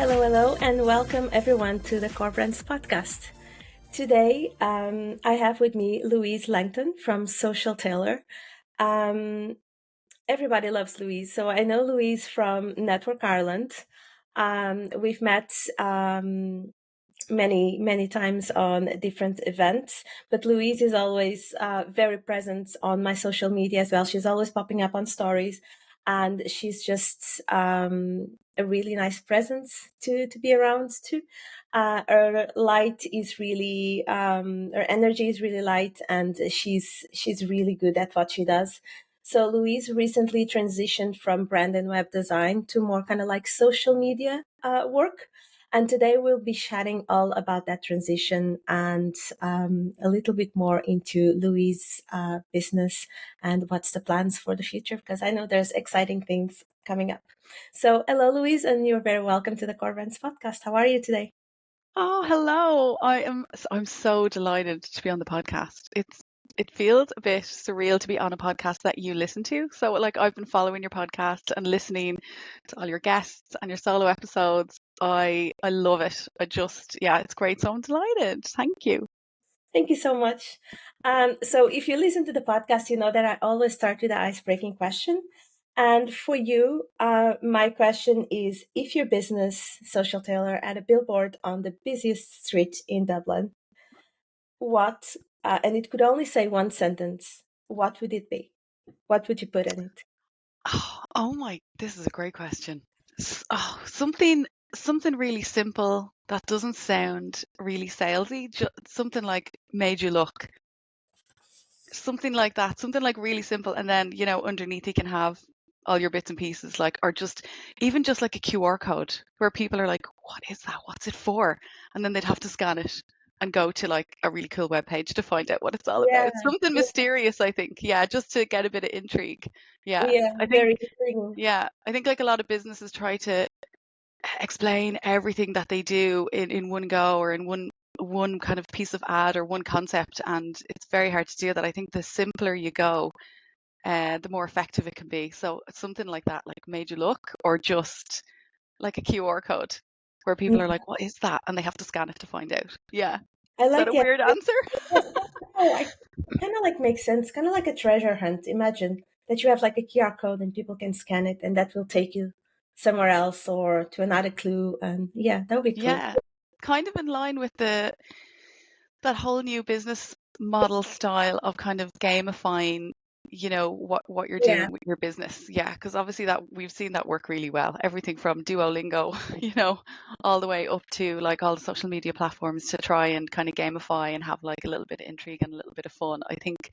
Hello, and welcome everyone to the Core Brands podcast. Today, I have with me Louise Langton from Social Tailor. Everybody loves Louise, so I know Louise from Network Ireland. We've met many times on different events, but Louise is always very present on my social media as well. She's always popping up on stories, and she's just a really nice presence to be around too. Her light is really her energy is really light, and she's really good at what she does. So Louise recently transitioned from brand and web design to more kind of like social media work. And today we'll be chatting all about that transition and a little bit more into Louise's business and what's the plans for the future, because I know there's exciting things coming up. So hello, Louise, and you're very welcome to the Core Brands podcast. How are you today? Oh, hello. I'm so delighted to be on the podcast. It feels a bit surreal to be on a podcast that you listen to. So like I've been following your podcast and listening to all your guests and your solo episodes. I love it. It's great. So I'm delighted. Thank you. Thank you so much. So if you listen to the podcast, you know that I always start with an ice-breaking question. And for you, my question is, if your business, Social Tailor, had a billboard on the busiest street in Dublin, and it could only say one sentence, what would it be? What would you put in it? This is a great question. Something really simple that doesn't sound really salesy. Something like made you look. Something like that, something like really simple, and then underneath you can have all your bits and pieces, like, or just even just like a QR code where people are like, what is that, what's it for? And then they'd have to scan it and go to like a really cool web page to find out what it's all Yeah, about. Something mysterious, I think. Yeah, just to get a bit of intrigue. Yeah, yeah, I think very intriguing. yeah I think like a lot of businesses try to explain everything that they do in one go, or in one kind of piece of ad or one concept, and it's very hard to do that. I think the simpler you go, the more effective it can be. So it's something like that, like made you look, or just like a QR code where people are like, what is that? And they have to scan it to find out. Yeah. I Is that like a the weird idea. answer? Oh, I kind of like makes sense. Kind of like a treasure hunt. Imagine that you have like a QR code and people can scan it, and that will take you somewhere else or to another clue. And yeah, that would be cool. Yeah. Kind of in line with that whole new business model style of kind of gamifying, what you're Yeah, doing with your business. Yeah, because obviously that we've seen that work really well. Everything from Duolingo, all the way up to like all the social media platforms to try and kind of gamify and have like a little bit of intrigue and a little bit of fun. I think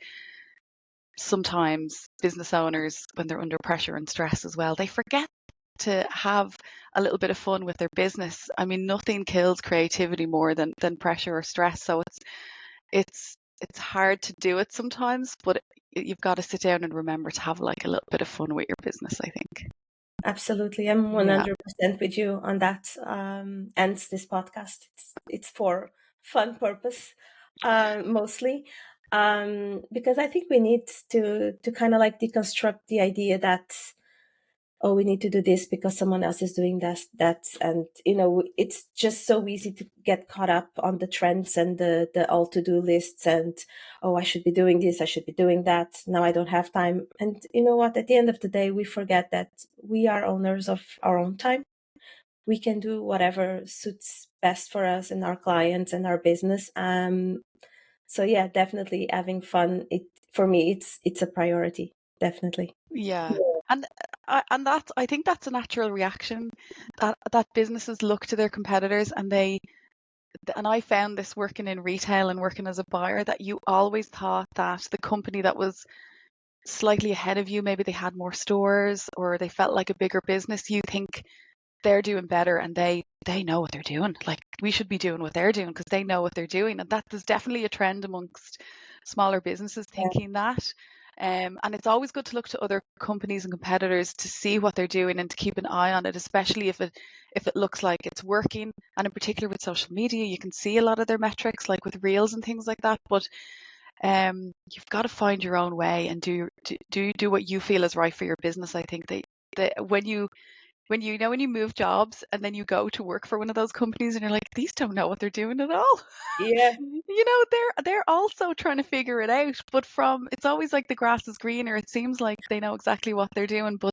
sometimes business owners, when they're under pressure and stress as well, they forget to have a little bit of fun with their business. I mean, nothing kills creativity more than pressure or stress. So it's hard to do it sometimes, but you've got to sit down and remember to have like a little bit of fun with your business, I think. absolutely. I'm Yeah. 100% with you on that. Ends this podcast. It's for fun purpose, mostly. Because I think we need to kind of like deconstruct the idea that, oh, we need to do this because someone else is doing that. And, it's just so easy to get caught up on the trends and the all to-do lists and, oh, I should be doing this, I should be doing that. Now I don't have time. And you know what? At the end of the day, we forget that we are owners of our own time. We can do whatever suits best for us and our clients and our business. So yeah, definitely having fun. For me, it's a priority. Definitely. Yeah. And I think that's a natural reaction that businesses look to their competitors, and I found this working in retail and working as a buyer, that you always thought that the company that was slightly ahead of you, maybe they had more stores or they felt like a bigger business, you think they're doing better and they know what they're doing. Like, we should be doing what they're doing because they know what they're doing. And that there's definitely a trend amongst smaller businesses thinking that. And it's always good to look to other companies and competitors to see what they're doing and to keep an eye on it, especially if it looks like it's working. And in particular with social media, you can see a lot of their metrics, like with reels and things like that. But you've got to find your own way and do what you feel is right for your business. I think that when you when you move jobs and then you go to work for one of those companies and you're like, these don't know what they're doing at all. Yeah. They're also trying to figure it out, but it's always like the grass is greener. It seems like they know exactly what they're doing, but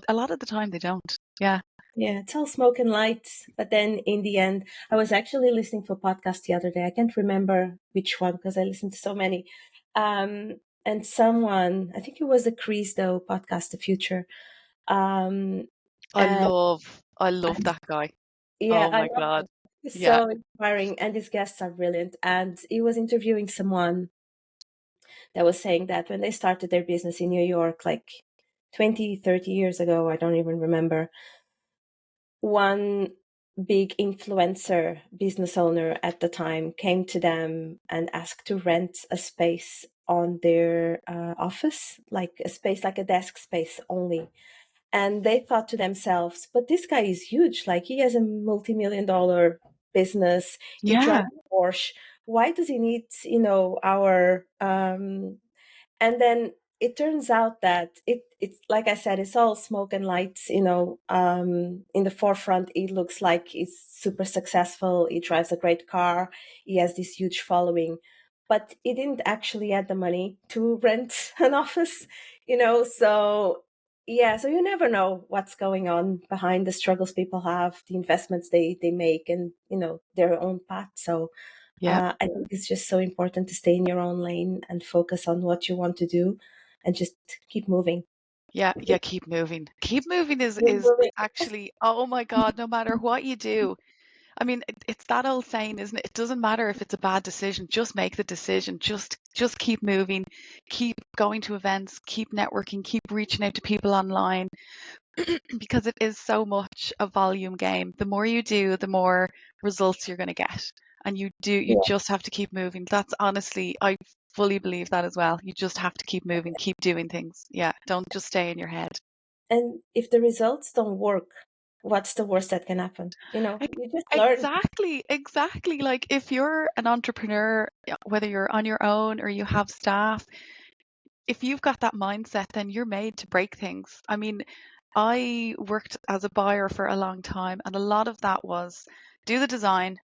a lot of the time they don't. Yeah. Yeah, it's all smoke and lights. But then in the end, I was actually listening to a podcast the other day. I can't remember which one because I listened to so many. And someone, I think it was the Crease though podcast, The Future. Um, and I love that guy. yeah, Oh I my love God. him. He's Yeah. so inspiring, and his guests are brilliant. And he was interviewing someone that was saying that when they started their business in New York, like 20, 30 years ago, I don't even remember, one big influencer business owner at the time came to them and asked to rent a space on their office, like a space, like a desk space only. And they thought to themselves, but this guy is huge. Like he has a multi-million-dollar business. He drives Yeah. a Porsche. Why does he need, our and then it turns out that it's like I said, it's all smoke and lights. In the forefront, it looks like he's super successful. He drives a great car. He has this huge following, but he didn't actually have the money to rent an office. So yeah, so you never know what's going on behind the struggles people have, the investments they make, and their own path. So Yeah. I think it's just so important to stay in your own lane and focus on what you want to do and just keep moving. Yeah. Yeah. Keep moving. Keep moving Keep is moving. actually, oh my God, no matter what you do. I mean, it's that old saying, isn't it? It doesn't matter if it's a bad decision, just make the decision. Just keep moving, keep going to events, keep networking, keep reaching out to people online because it is so much a volume game. The more you do, the more results you're going to get. And you Yeah. just have to keep moving. That's honestly, I fully believe that as well. You just have to keep moving, keep doing things. Yeah, don't just stay in your head. And if the results don't work, what's the worst that can happen? Ex- You just learn. Exactly, exactly. Like if you're an entrepreneur, whether you're on your own or you have staff, if you've got that mindset, then you're made to break things. I mean, I worked as a buyer for a long time, and a lot of that was do the design,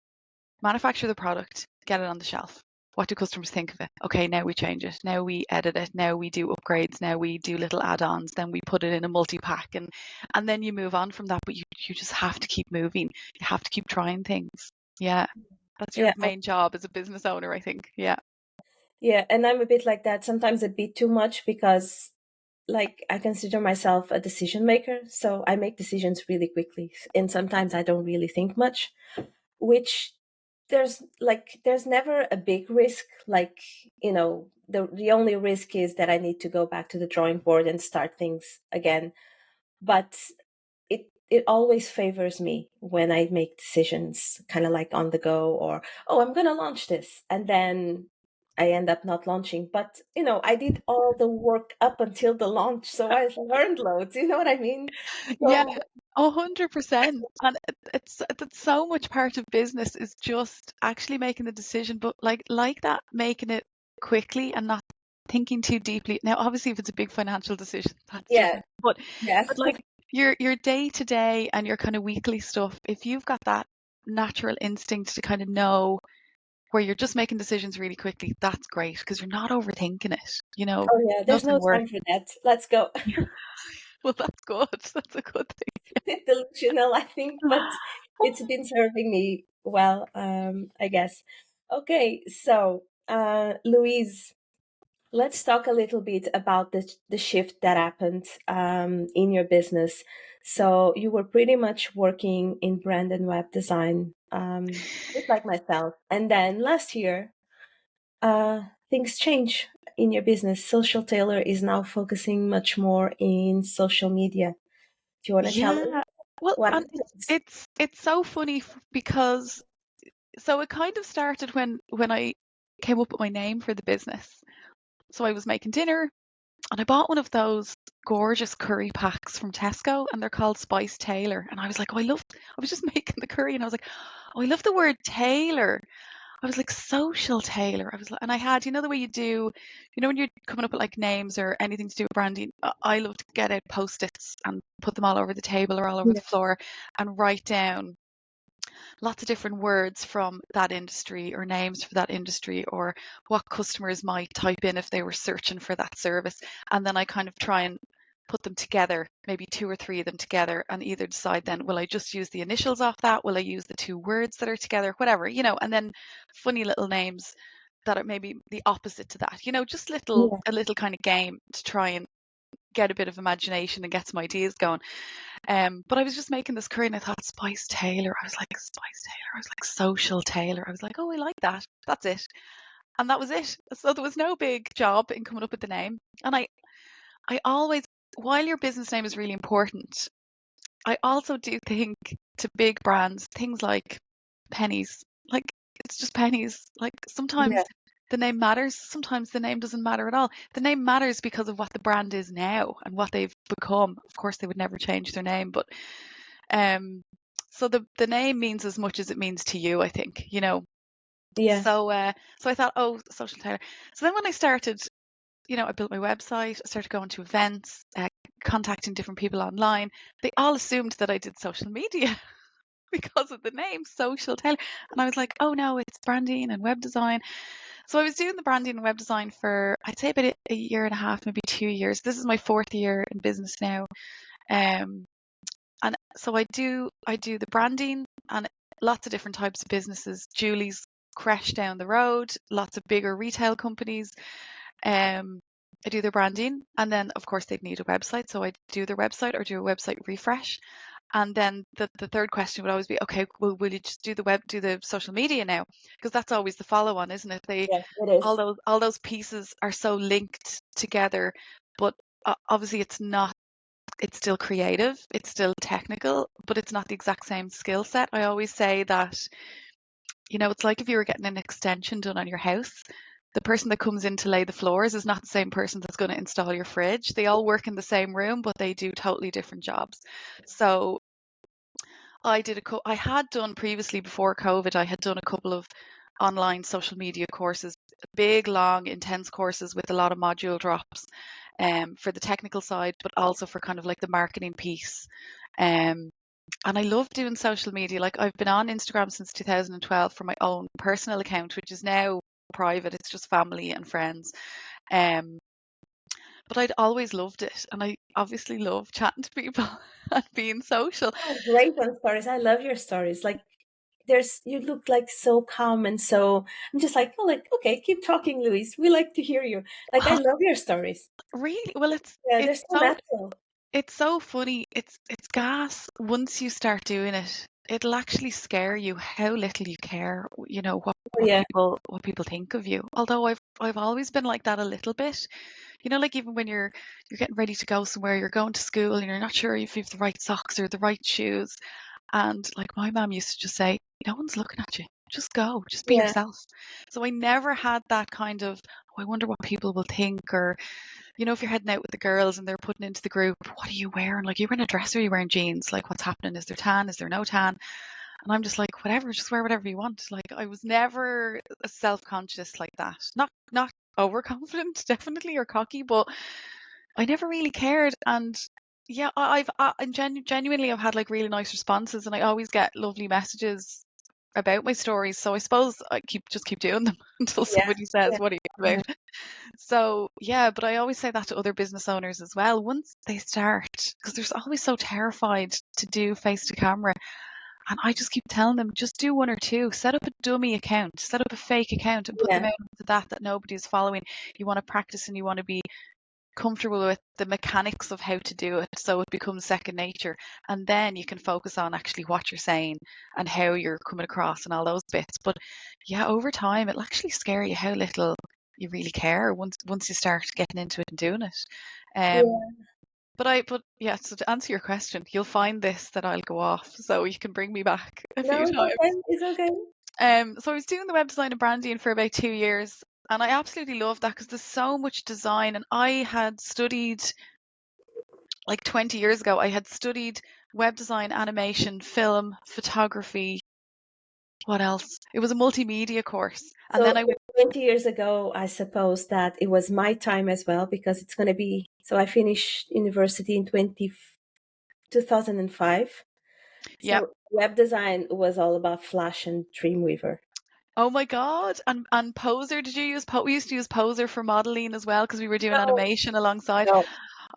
manufacture the product, get it on the shelf. What do customers think of it? Okay, now we change it. Now we edit it. Now we do upgrades. Now we do little add-ons. Then we put it in a multi-pack, and then you move on from that. But you just have to keep moving. You have to keep trying things. Yeah, that's your Yeah. main job as a business owner, I think. Yeah. Yeah. And I'm a bit like that, sometimes a bit too much because like I consider myself a decision maker. So I make decisions really quickly. And sometimes I don't really think much, which there's never a big risk. Like, the only risk is that I need to go back to the drawing board and start things again. But it always favors me when I make decisions kind of like on the go, or oh, I'm going to launch this, and then I end up not launching. But I did all the work up until the launch, so I learned loads. You know what I mean? Yeah, So 100%. And it's so much part of business is just actually making the decision, but like that, making it quickly and not thinking too deeply. Now, obviously, if it's a big financial decision, that's yeah, different. But yes, like your day to day and your kind of weekly stuff, if you've got that natural instinct to kind of know where you're just making decisions really quickly, that's great because you're not overthinking it. oh yeah, there's Nothing no worse. time for that. Let's go. Well, that's good. That's a good Bit delusional, I think, thing. but it's been serving me well, I guess. Okay, so Louise, let's talk a little bit about the shift that happened in your business. So you were pretty much working in brand and web design, just like myself. And then last year, things change in your business. Social Tailor is now focusing much more in social media. Do you want to tell us Yeah. Well, what and happened? it's so funny because so it kind of started when I came up with my name for the business. So I was making dinner and I bought one of those gorgeous curry packs from Tesco and they're called Spice Tailor. And I was like, oh, I was just making the curry and I was like, oh, I love the word tailor. I was like, social tailor. I was like, and I had, the way you do, when you're coming up with like names or anything to do with branding, I love to get out post-its and put them all over the table or all over the Yeah. floor and write down lots of different words from that industry or names for that industry or what customers might type in if they were searching for that service. And then I kind of try and put them together, maybe two or three of them together, and either decide then, will I just use the initials off that? Will I use the two words that are together? Whatever, and then funny little names that are maybe the opposite to that, just Yeah. a little kind of game to try and get a bit of imagination and get some ideas going. But I was just making this curry and I thought Spice Taylor. I was like, Spice Taylor. I was like, Social Taylor. I was like, oh, I like that. That's it. And that was it. So there was no big job in coming up with the name. And I always, while your business name is really important, I also do think to big brands, things like pennies, like it's just pennies. Like sometimes Yeah. the name matters, sometimes the name doesn't matter at all. The name matters because of what the brand is now and what they've become. Of course, they would never change their name, but um, so the name means as much as it means to you, I think. Yeah. So I thought, oh, social tailor. So then when I started, I built my website, I started going to events, contacting different people online. They all assumed that I did social media because of the name Social Tailor. And I was like, oh no, it's branding and web design. So I was doing the branding and web design for, I'd say about a year and a half, maybe 2 years. This is my 4th year in business now. Um, and so I do the branding and lots of different types of businesses. Julie's Creche down the road, lots of bigger retail companies. I do their branding, and then of course they'd need a website, so I do their website or do a website refresh. And then the third question would always be, okay, well, will you just do the social media now? Because that's always the follow on, isn't it? Yeah. It All is. those pieces are so linked together, but obviously it's not. It's still creative, it's still technical, but it's not the exact same skill set. I always say that, it's like if you were getting an extension done on your house, the person that comes in to lay the floors is not the same person that's going to install your fridge. They all work in the same room, but they do totally different jobs. So I had done previously before COVID, I had done a couple of online social media courses, big, long, intense courses with a lot of module drops, for the technical side, but also for kind of like the marketing piece. Um, and I love doing social media. Like I've been on Instagram since 2012 for my own personal account, which is now private. It's just family and friends. Um, but I'd always loved it, and I obviously love chatting to people and being social. Oh, great on stories. I love your stories. Like you look like so calm and so I'm just like, oh, like, okay, keep talking, Louise. We like to hear you. Like I Oh, love your stories. really? Well, Yeah, they're it's so so natural. it's so funny. It's gas. Once you start doing it, it'll actually scare you how little you care. What Oh yeah. what people think of you. Although I've always been like that a little bit. Like even when you're getting ready to go somewhere, you're going to school and you're not sure if you have the right socks or the right shoes. And like my mom used to just say, no one's looking at you. Just go, just be Yeah. yourself. So I never had that kind of, oh, I wonder what people will think. Or, if you're heading out with the girls and they're putting into the group, what are you wearing? Like, you wearing a dress or are you wearing jeans? Like, what's happening? Is there tan? Is there no tan? And I'm just like, whatever, just wear whatever you want. Like, I was never self-conscious like that. Not overconfident, definitely, or cocky, but I never really cared. And yeah, genuinely I've had like really nice responses, and I always get lovely messages about my stories. So I suppose I keep doing them until Yeah. somebody says, Yeah. "What are you about?" So yeah, but I always say that to other business owners as well. Once they start, because they're always so terrified to do face to camera, and I just keep telling them, just do one or two. Set up a dummy account, set up a fake account, and put them Yeah. out into that nobody's following. You want to practice and you want to be comfortable with the mechanics of how to do it, so it becomes second nature, and then you can focus on actually what you're saying and how you're coming across and all those bits. But yeah, over time it'll actually scare you how little you really care once you start getting into it and doing it. um Yeah. but yeah, so to answer your question, you'll find this that I'll go off so you can bring me back a No, few it's okay. times. It's okay. So I was doing the web design and branding for about 2 years, and I absolutely love that because there's so much design. And I had studied, like 20 years ago, I had studied web design, animation, film, photography, What else? It was a multimedia course. And So then I went, 20 years ago, I suppose that it was my time as well, because it's going to be, so I finished university in 2005. yeah. So web design was all about Flash and Dreamweaver. Oh my God. And Poser, did you use we used to use Poser for modeling as well because we were doing No, animation alongside. no.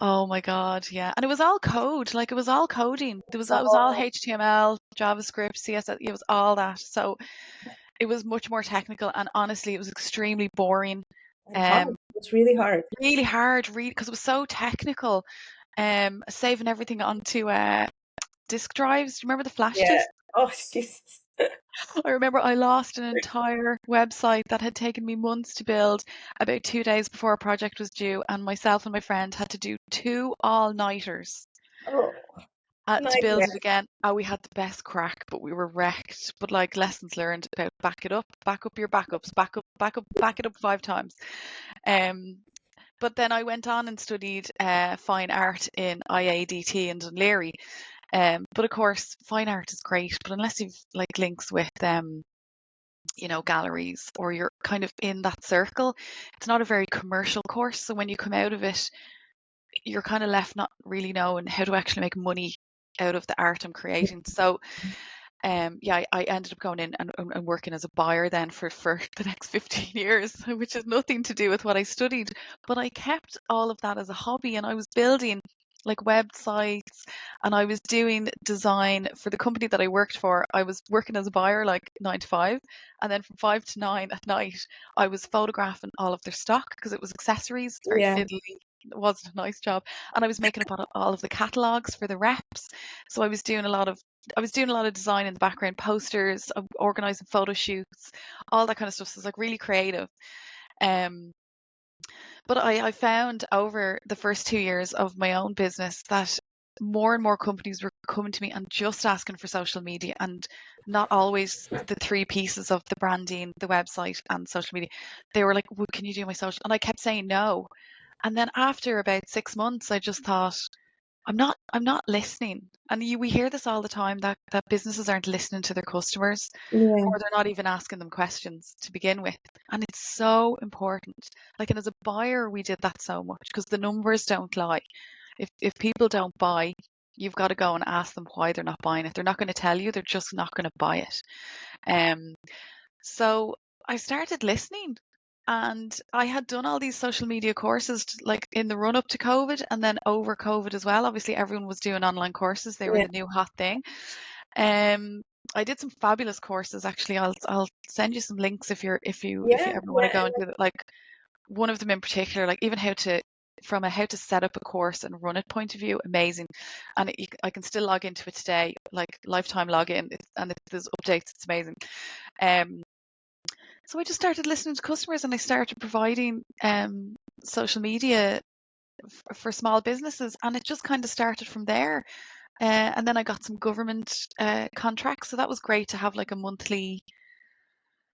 Oh my God, yeah. And it was all code, like it was all coding. So It was all HTML, JavaScript, CSS, it was all that. So it was much more technical and honestly it was extremely boring. and hard. Um It was really hard. Really hard read because it was so technical. Saving everything onto disk drives. Do you remember the flash Yeah. disk? Oh, Jesus. I remember I lost an entire website that had taken me months to build about 2 days before a project was due, and myself and my friend had to do 2 all-nighters Oh, to build it nightmare. again. Oh, we had the best crack, but we were wrecked. But like lessons learned about back up your backups, back it up 5 times. Um, but then I went on and studied fine art in IADT in Dunleary. But of course, fine art is great, but unless you've like links with galleries or you're kind of in that circle, it's not a very commercial course. So when you come out of it, you're kind of left not really knowing how to actually make money out of the art I'm creating. So yeah, I ended up going in and working as a buyer then for the next 15 years, which has nothing to do with what I studied. But I kept all of that as a hobby and I was building like websites and I was doing design for the company that I worked for. I was working as a buyer like 9 to 5. And then from 5 to 9 at night, I was photographing all of their stock because it was accessories. It's very Yeah. fiddly. It wasn't a nice job. And I was making up all of the catalogs for the reps. So I was doing a lot of design in the background, posters, organizing photo shoots, all that kind of stuff. So it's like really creative. Um, but I found over the first 2 years of my own business that more and more companies were coming to me and just asking for social media and not always the three pieces of the branding, the website and social media. They were like, well, can you do my social? And I kept saying no. And then after about 6 months, I just thought, I'm not listening. And we hear this all the time that businesses aren't listening to their customers Yeah. or they're not even asking them questions to begin with. And it's so important. Like, and as a buyer, we did that so much because the numbers don't lie. If people don't buy, you've got to go and ask them why they're not buying it. They're not going to tell you, they're just not going to buy it. Um, so I started listening and I had done all these social media courses like in the run up to COVID and then over COVID as well. Obviously, everyone was doing online courses. They were Yeah. the new hot thing. Um, I did some fabulous courses actually. I'll send you some links if you Yeah. ever want to Yeah. go into it. Like one of them in particular, like even how to set up a course and run it point of view, amazing. And I can still log into it today, like lifetime login, and if there's updates, it's amazing. Um, so I just started listening to customers and I started providing social media for small businesses, and it just kind of started from there. And then I got some government contracts, so that was great to have like a monthly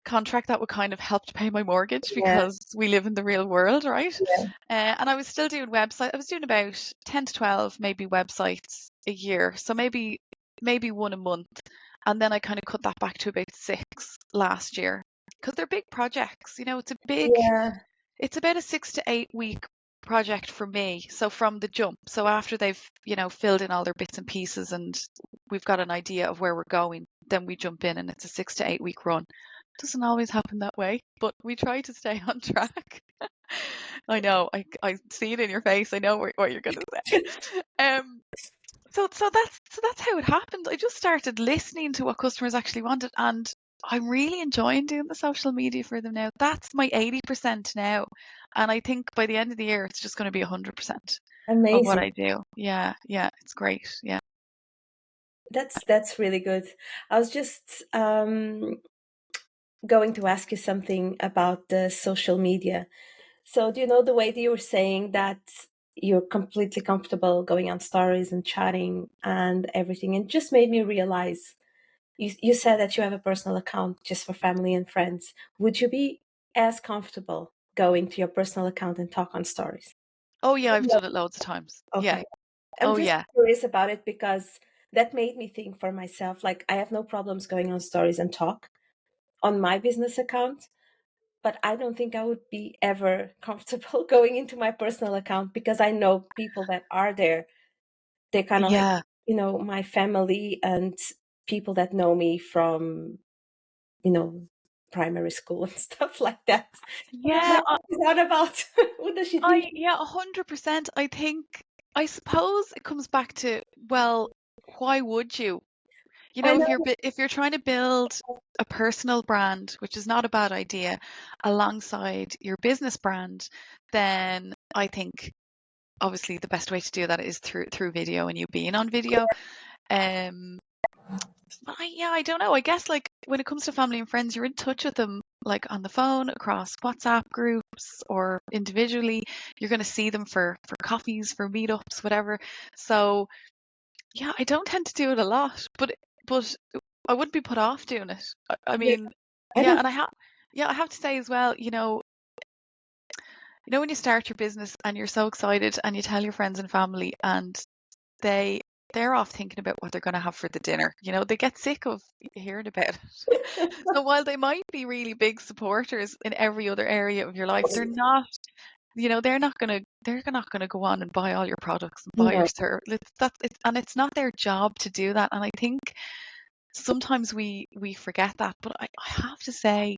contract that would kind of help to pay my mortgage Yeah. because we live in the real world, right? Yeah. And I was still doing websites. I was doing about 10 to 12 maybe websites a year, so maybe one a month. And then I kind of cut that back to about 6 last year because they're big projects. Yeah. It's about a 6 to 8 week project for me. So from the jump. So after they've, filled in all their bits and pieces and we've got an idea of where we're going, then we jump in and it's a 6 to 8 week run. Doesn't always happen that way, but we try to stay on track. I know, I see it in your face. I know what you're going to say. Um, so that's how it happened. I just started listening to what customers actually wanted, and I'm really enjoying doing the social media for them now. That's my 80% now, and I think by the end of the year, it's just going to be 100% of what Amazing. I do. Yeah, yeah, it's great. Yeah. That's really good. I was just going to ask you something about the social media. So, do you know the way that you were saying that you're completely comfortable going on stories and chatting and everything? It just made me realize you said that you have a personal account just for family and friends. Would you be as comfortable going to your personal account and talk on stories? Oh yeah, I've No. done it loads of times. Yeah. Okay. I'm Oh just yeah. curious about it because that made me think for myself, like I have no problems going on stories and talk. on my business account, but I don't think I would be ever comfortable going into my personal account, because I know people that are there. They're kind of like, Yeah. my family and people that know me from, primary school and stuff like that. And I'm Yeah, like, what is that about? What does she think? 100%. I suppose it comes back to, well, why would you? You I know, know. if you're trying to build a personal brand, which is not a bad idea, alongside your business brand, then I think obviously the best way to do that is through video and you being on video. Um, but I don't know. I guess like when it comes to family and friends, you're in touch with them like on the phone, across WhatsApp groups, or individually. You're going to see them for coffees, for meetups, whatever. So yeah, I don't tend to do it a lot, but I wouldn't be put off doing it. I Yeah, mean, I yeah, don't. and I have to say as well, when you start your business and you're so excited and you tell your friends and family, and they they're off thinking about what they're going to have for the dinner. They get sick of hearing about it. So while they might be really big supporters in every other area of your life, they're not. They're not gonna go on and buy all your products and buy your No, service. And it's not their job to do that. And I think sometimes we forget that. But I have to say,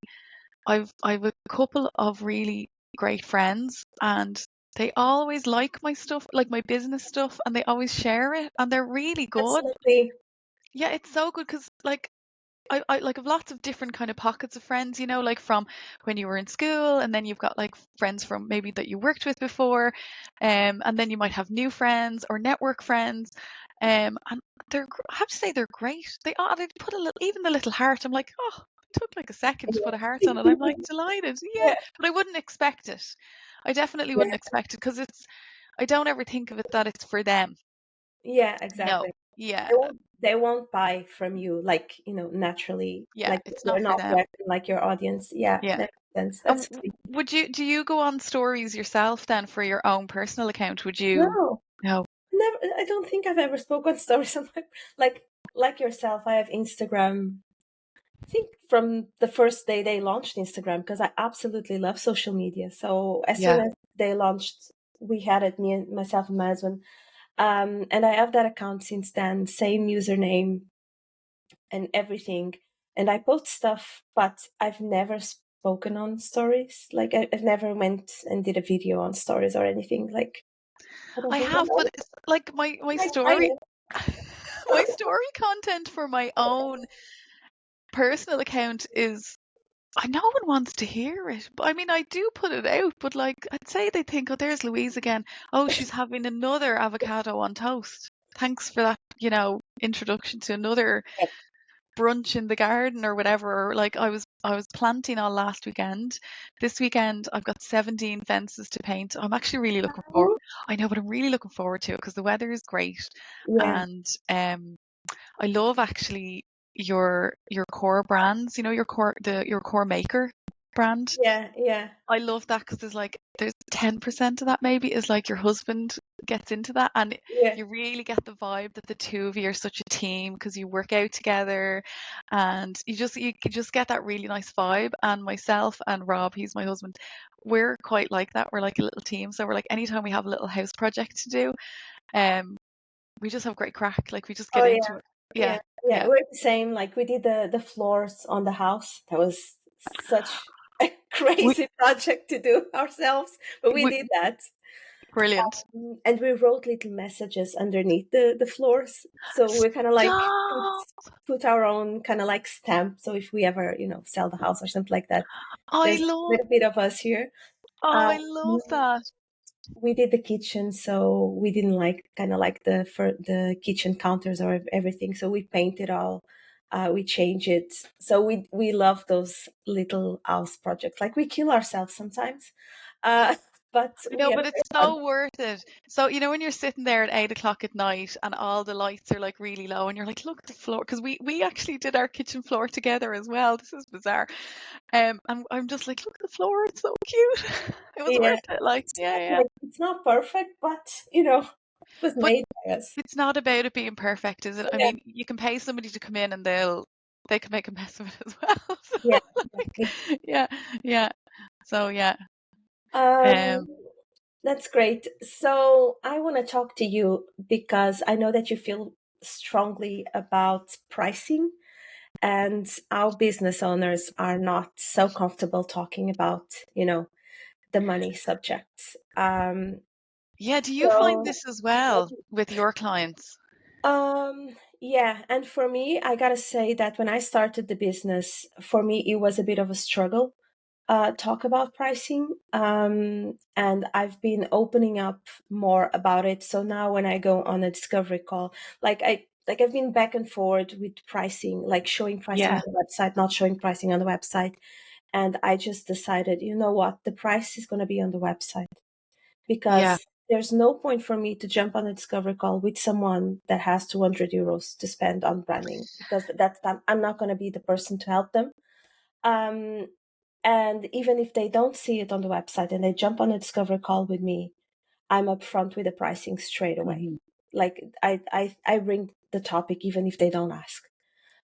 I've a couple of really great friends, and they always like my stuff, like my business stuff, and they always share it, and they're really that's good. lovely. Yeah, it's so good because like I like have lots of different kind of pockets of friends, like from when you were in school, and then you've got like friends from maybe that you worked with before, and then you might have new friends or network friends, and I have to say they're great. They put a little, even the little heart. I'm like, oh, it took like a second to put a heart on it. I'm like delighted, yeah, Yeah, but I wouldn't expect it. I definitely yeah, wouldn't expect it because I don't ever think of it that it's for them. yeah, No, exactly. yeah, They won't buy from you, like, naturally, yeah, like it's you're not for not them. repping like your audience. Yeah, Yeah. that makes sense. And That's sweet. do you go on stories yourself then for your own personal account? Would you? No, No. never. I don't think I've ever spoken stories on my, like like yourself. I have Instagram. I think from the first day they launched Instagram, because I absolutely love social media. So as soon Yeah. as they launched, we had it, me and myself and my husband. And I have that account since then, same username and everything. And I post stuff, but I've never spoken on stories. Like I've never went and did a video on stories or anything. Like I don't I think I have, but know. it's like my I try story, it. my story content for my own personal account is. No one wants to hear it. But I mean, I do put it out, but like, I'd say they think, oh, there's Louise again. Oh, she's having another avocado on toast. Thanks for that, introduction to another brunch in the garden or whatever. Or like I was planting all last weekend. This weekend I've got 17 fences to paint. I'm actually really looking forward. I know, but I'm really looking forward to it because the weather is great, Yeah, and I love actually your core brands. Your core maker brand. yeah, yeah, I love that because there's 10% of that maybe is like your husband gets into that, and yeah. you really get the vibe that the two of you are such a team because you work out together, and you can just get that really nice vibe. And myself and Rob, he's my husband, we're quite like that. We're like a little team, so we're like anytime we have a little house project to do, um, we just have great crack. Like we just Oh get yeah, into it. yeah, Yeah, yeah. yeah. We're the same. Like we did the floors on the house. That was such a We, crazy project to do ourselves, but we we did that. brilliant. And we wrote little messages underneath the floors. So we kind of like Stop! put our own kind of like stamp. So if we ever, sell the house or something like that, I there's a love. little bit of us here. Oh, Um, I love that. we did the kitchen, so we didn't like kind of like the kitchen counters or everything. So we painted all. We change it. So we love those little house projects. Like we kill ourselves sometimes, uh, but I we know, have but a it's great fun. so worth it. So, when you're sitting there at 8 o'clock at night and all the lights are like really low and you're like, look at the floor. Because we actually did our kitchen floor together as well. This is bizarre. And I'm just like, look at the floor. It's so cute. It was Yeah, worth it. Like, it's yeah, not yeah. like it's not perfect, but it was But made by us. it's not about it being perfect, is it? I Yeah, mean, you can pay somebody to come in and they'll they can make a mess of it as well. So, Yeah, like, exactly. yeah. So yeah. Um, Um, that's great. So I want to talk to you because I know that you feel strongly about pricing, and our business owners are not so comfortable talking about, the money subject. yeah. Do you find So this as well with your clients? yeah, and for me, I gotta say that when I started the business, for me it was a bit of a struggle talk about pricing. And I've been opening up more about it. So now when I go on a discovery call, I've been back and forth with pricing, like showing pricing on Yeah, the website, not showing pricing on the website. And I just decided, you know what, the price is gonna be on the website, yeah. because there's no point for me to jump on a discovery call with someone that has 200 euros to spend on branding, because I'm not going to be the person to help them. um, and even if they don't see it on the website and they jump on a discovery call with me, I'm upfront with the pricing straight away. Hmm. Like I bring the topic even if they don't ask,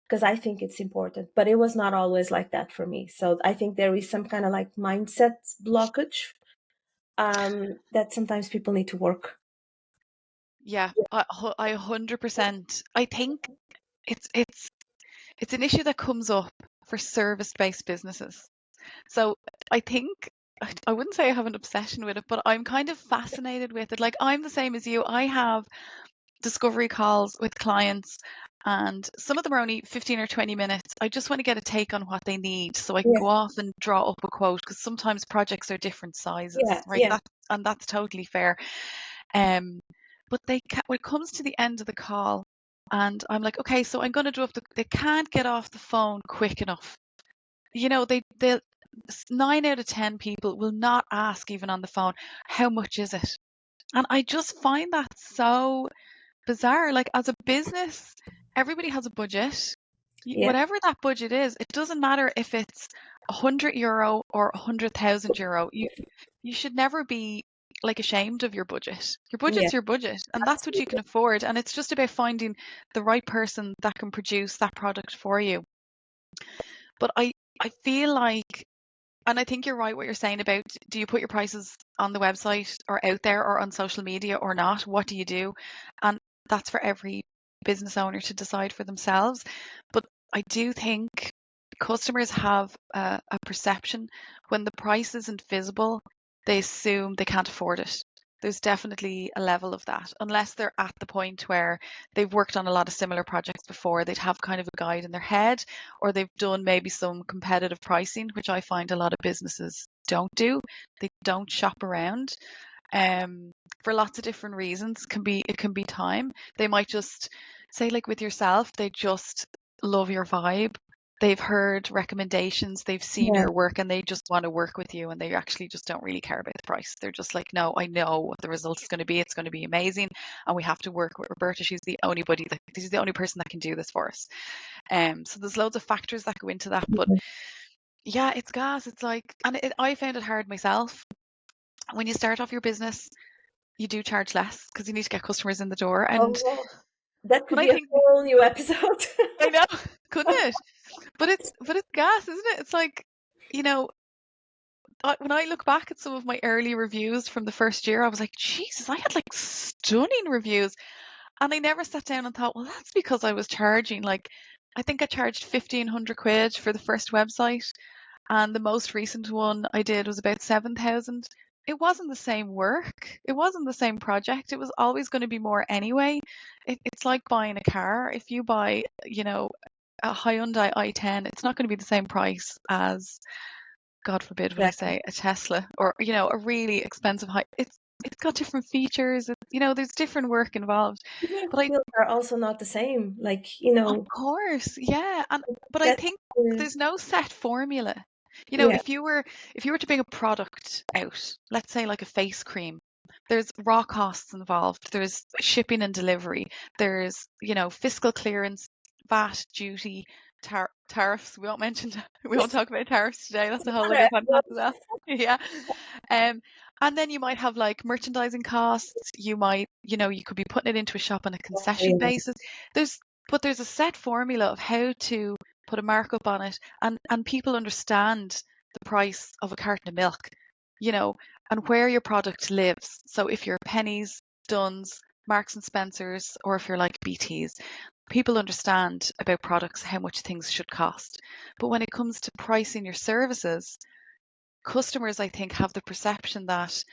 because I think it's important. But it was not always like that for me. So I think there is some kind of like mindset blockage that sometimes people need to work. Yeah, I 100%. I think it's it's an issue that comes up for service-based businesses. So I think I wouldn't say I have an obsession with it, but I'm kind of fascinated with it. Like I'm the same as you. I have discovery calls with clients, and some of them are only 15 or 20 minutes. I just want to get a take on what they need so I can Yeah, go off and draw up a quote, because sometimes projects are different sizes, yeah, right? yeah, And that's totally fair. Um, but when it comes to the end of the call, and I'm like, okay, so I'm going to drop they can't get off the phone quick enough. They'll 9 out of 10 people will not ask even on the phone, how much is it? And I just find that so bizarre. Like as a business, everybody has a budget. yeah, Whatever that budget is, it doesn't matter if it's €100 or €100,000. You should never be like ashamed of your budget. Your yeah, budget's your budget, and that's what you can absolutely. afford. And it's just about finding the right person that can produce that product for you. But I feel like, and I think you're right what you're saying about, do you put your prices on the website or out there or on social media or not? What do you do? And that's for every business owner to decide for themselves. But I do think customers have a perception when the price isn't visible, they assume they can't afford it. There's definitely a level of that, unless they're at the point where they've worked on a lot of similar projects before. They'd have kind of a guide in their head, or they've done maybe some competitive pricing, which I find a lot of businesses don't do. They don't shop around, for lots of different reasons. It can be time. They might just say, like with yourself, they just love your vibe. They've heard recommendations, they've seen Yeah, your work, and they just want to work with you, and they actually just don't really care about the price. They're just like, no, I know what the result is going to be. It's going to be amazing, and we have to work with Roberta. She's the only person that can do this for us. So there's loads of factors that go into that, but yeah, it's gas. It's like, and I found it hard myself. When you start off your business, you do charge less because you need to get customers in the door. oh, that could But I be a think, whole new episode. I know, couldn't it? But it's gas, isn't it? It's like, you know, when I look back at some of my early reviews from the first year, I was like, Jesus, I had like stunning reviews, and I never sat down and thought, well, that's because I was charging like, I think I charged £1,500 for the first website, and the most recent one I did was about 7,000. It wasn't the same work. It wasn't the same project. It was always going to be more anyway. It's like buying a car. If you buy, a Hyundai i10, it's not going to be the same price as, God forbid, would I Exactly. say, a Tesla or, a really expensive it's got different features. There's different work involved. Even But fields are also not the same. Like, of course, yeah. But I that's think there's no set formula. yeah, If you were to bring a product out, let's say like a face cream, there's raw costs involved. There's shipping and delivery. There's, fiscal clearance, VAT, duty, tariffs. We won't mention we won't talk about tariffs today. That's a whole another other podcast as episode. well. Yeah. Um, and then you might have like merchandising costs. You might, you could be putting it into a shop on a concession Yeah, basis. There's but there's a set formula of how to put a markup on it, and people understand the price of a carton of milk, you know, and where your product lives. So if you're Pennies, Dunnes, Marks and Spencers, or if you're like BT's, people understand about products, how much things should cost. But when it comes to pricing your services, customers, I think, have the perception that,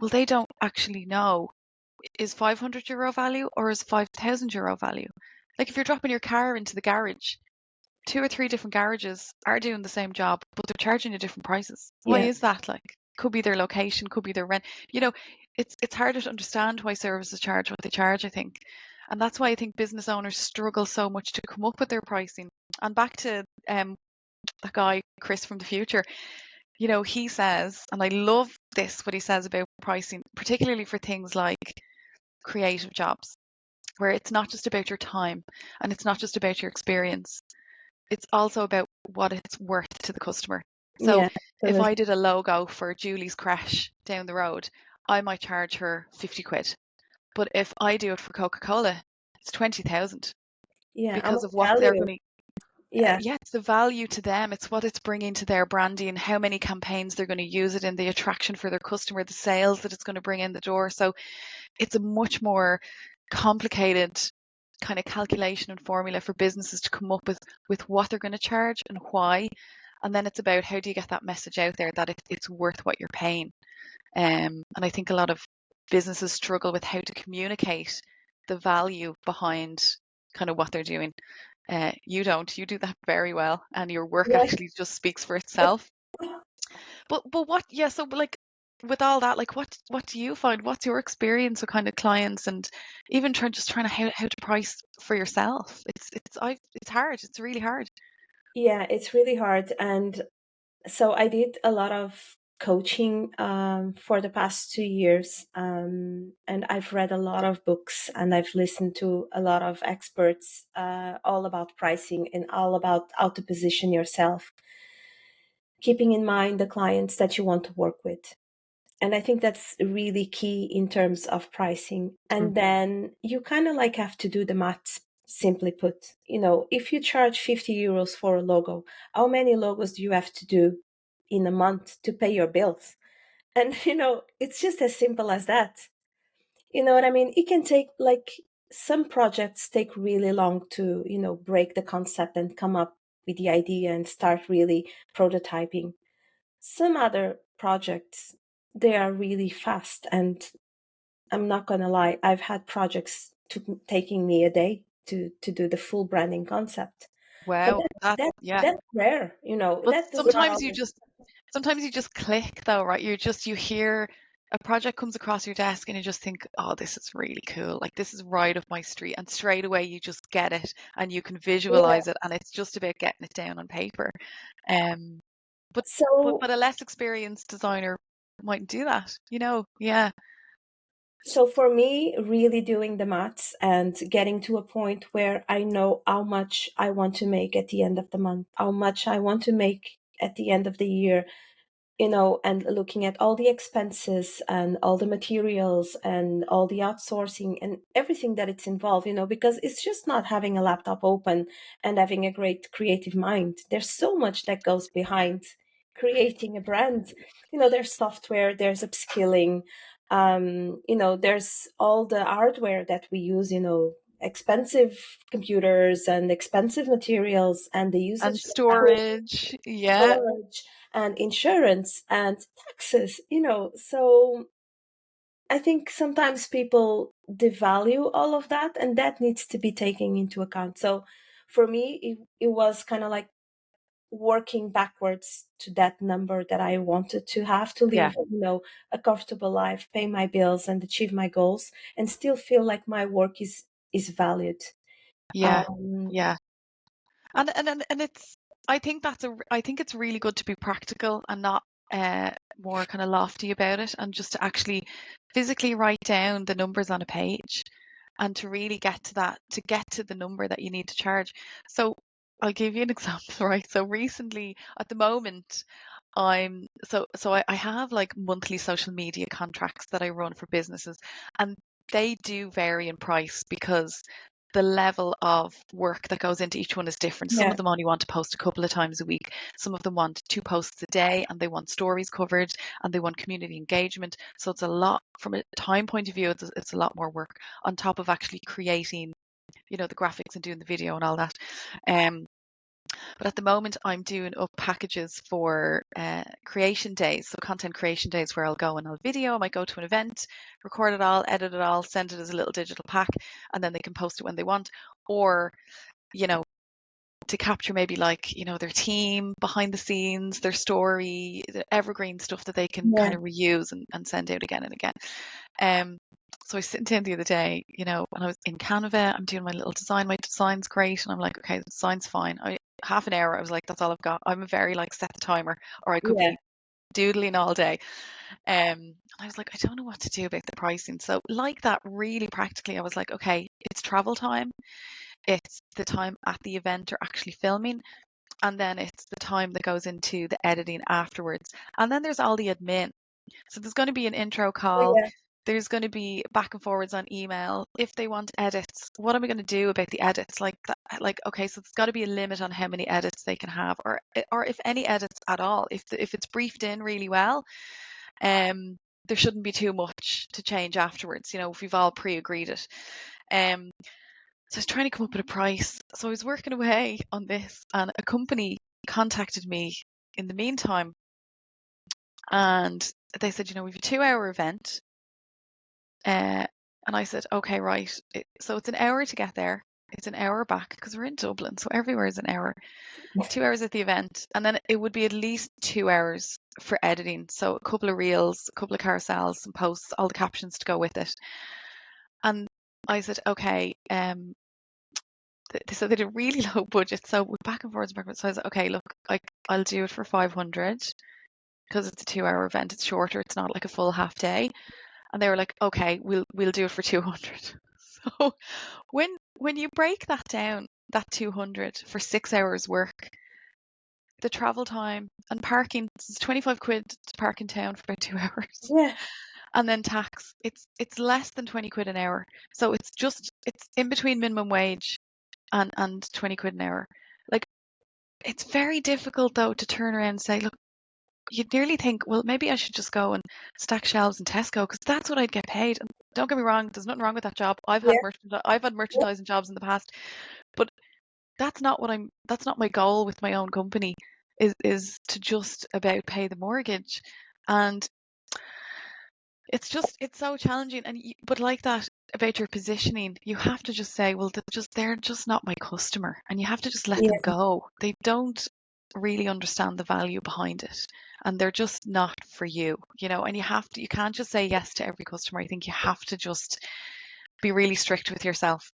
well, they don't actually know, is €500 value or is €5,000 value? Like if you're dropping your car into the garage, 2 or 3 different garages are doing the same job, but they're charging you different prices. Why Yeah. is that? Like, could be their location, could be their rent. You know, it's harder to understand why services charge what they charge, I think. And that's why I think business owners struggle so much to come up with their pricing. And back to that guy, Chris from the future, you know, he says, and I love this, what he says about pricing, particularly for things like creative jobs, where it's not just about your time and it's not just about your experience. It's also about what it's worth to the customer. So Yeah. if I Absolutely. did a logo for Julie's Crash down the road, I might charge her 50 quid. But if I do it for Coca-Cola, it's 20,000 Yeah. I'm because gonna of what tell they're you. going to, Yeah. yeah, it's the value to them. It's what it's bringing to their branding, how many campaigns they're going to use it in, the attraction for their customer, the sales that it's going to bring in the door. So it's a much more complicated kind of calculation and formula for businesses to come up with what they're going to charge and why. And then it's about how do you get that message out there that it's worth what you're paying. And I think a lot of businesses struggle with how to communicate the value behind kind of what they're doing. You don't. You do that very well, and your work Yeah. actually just speaks for itself. But what? Yeah. So like with all that, like what do you find? What's your experience with kind of clients and even trying to how to price for yourself? It's hard. It's really hard. Yeah, it's really hard. And so I did a lot of coaching for the past 2 years. And I've read a lot of books and I've listened to a lot of experts all about pricing and all about how to position yourself, keeping in mind the clients that you want to work with. And I think that's really key in terms of pricing. Mm. And then you kind of like have to do the math, simply put. You know, if you charge €50 for a logo, how many logos do you have to do in a month to pay your bills? And, it's just as simple as that. You know what I mean? It can take like some projects take really long to, break the concept and come up with the idea and start really prototyping. Some other projects, they are really fast, and I'm not gonna lie, I've had projects taking me a day to do the full branding concept. But Wow. Yeah. that's rare, But that does not always. sometimes you just click though, right? You hear a project comes across your desk and you just think, oh, this is really cool. Like this is right up my street. And straight away you just get it and you can Yeah. visualize it and it's just about getting it down on paper. Um, but So but a less experienced designer mightn't do that, you know? Yeah. So for me, really doing the maths and getting to a point where I know how much I want to make at the end of the month, how much I want to make at the end of the year, and looking at all the expenses and all the materials and all the outsourcing and everything that it's involved, because it's just not having a laptop open and having a great creative mind. There's so much that goes behind creating a brand. There's software, there's upskilling, there's all the hardware that we use, expensive computers and expensive materials and the And usage storage. Yeah. storage and insurance and taxes, so I think sometimes people devalue all of that, and that needs to be taken into account. So for me, it was kind of like working backwards to that number that I wanted to have to Yeah. live, a comfortable life, pay my bills and achieve my goals and still feel like my work is valued. Yeah. Um, Yeah. And it's I think it's really good to be practical and not more kind of lofty about it and just to actually physically write down the numbers on a page and to really get to the number that you need to charge. So I'll give you an example, right? So recently at the moment I have like monthly social media contracts that I run for businesses and they do vary in price because the level of work that goes into each one is different. Some Yeah. of them only want to post a couple of times a week. Some of them want 2 posts a day, and they want stories covered, and they want community engagement. So it's a lot from a time point of view. It's a lot more work on top of actually creating, the graphics and doing the video and all that. But at the moment, I'm doing up packages for creation days. So content creation days where I'll go and I'll video. I might go to an event, record it all, edit it all, send it as a little digital pack, and then they can post it when they want. Or, to capture maybe like, their team behind the scenes, their story, the evergreen stuff that they can Yeah. kind of reuse and send out again and again. So I was sitting down the other day, and I was in Canva, I'm doing my little design. My design's great. And I'm like, okay, the design's fine. Half an hour, I was like, that's all I've got. I'm a very like set the timer, or I could Yeah. be doodling all day. And I was like, I don't know what to do about the pricing. So like that, really practically, I was like, okay, it's travel time. It's the time at the event or actually filming. And then it's the time that goes into the editing afterwards. And then there's all the admin. So there's going to be an intro call. Yeah. There's going to be back and forwards on email. If they want edits, what am I going to do about the edits? Like that, okay, so there's got to be a limit on how many edits they can have, or if any edits at all. If it's briefed in really well, there shouldn't be too much to change afterwards. If we've all pre-agreed it. So I was trying to come up with a price. So I was working away on this, and a company contacted me in the meantime, and they said, we've a 2-hour event. And I said, okay, right. So it's an hour to get there. It's an hour back because we're in Dublin. So everywhere is an hour. 2 hours at the event. And then it would be at least 2 hours for editing. So a couple of reels, a couple of carousels, some posts, all the captions to go with it. And I said, okay. So they did a really low budget. So we're back and forth. So I said, okay, look, I'll do it for 500 because it's a 2-hour event. It's shorter. It's not like a full half day. And they were like, okay, we'll do it for 200. So when you break that down, that 200 for 6 hours work, the travel time and parking, it's 25 quid to park in town for about 2 hours. Yeah. And then tax, it's less than 20 quid an hour. So it's in between minimum wage and 20 quid an hour. Like, it's very difficult though to turn around and say, look, you'd nearly think, well, maybe I should just go and stack shelves in Tesco because that's what I'd get paid. And don't get me wrong, there's nothing wrong with that job. I've had Yeah. merchandising jobs in the past, but that's not my goal with my own company. Is to just about pay the mortgage, and it's so challenging. But like that about your positioning, you have to just say, well, they're just not my customer, and you have to just let them Yeah. go. They don't really understand the value behind it, and they're just not for you, and you can't just say yes to every customer. I think you have to just be really strict with yourself.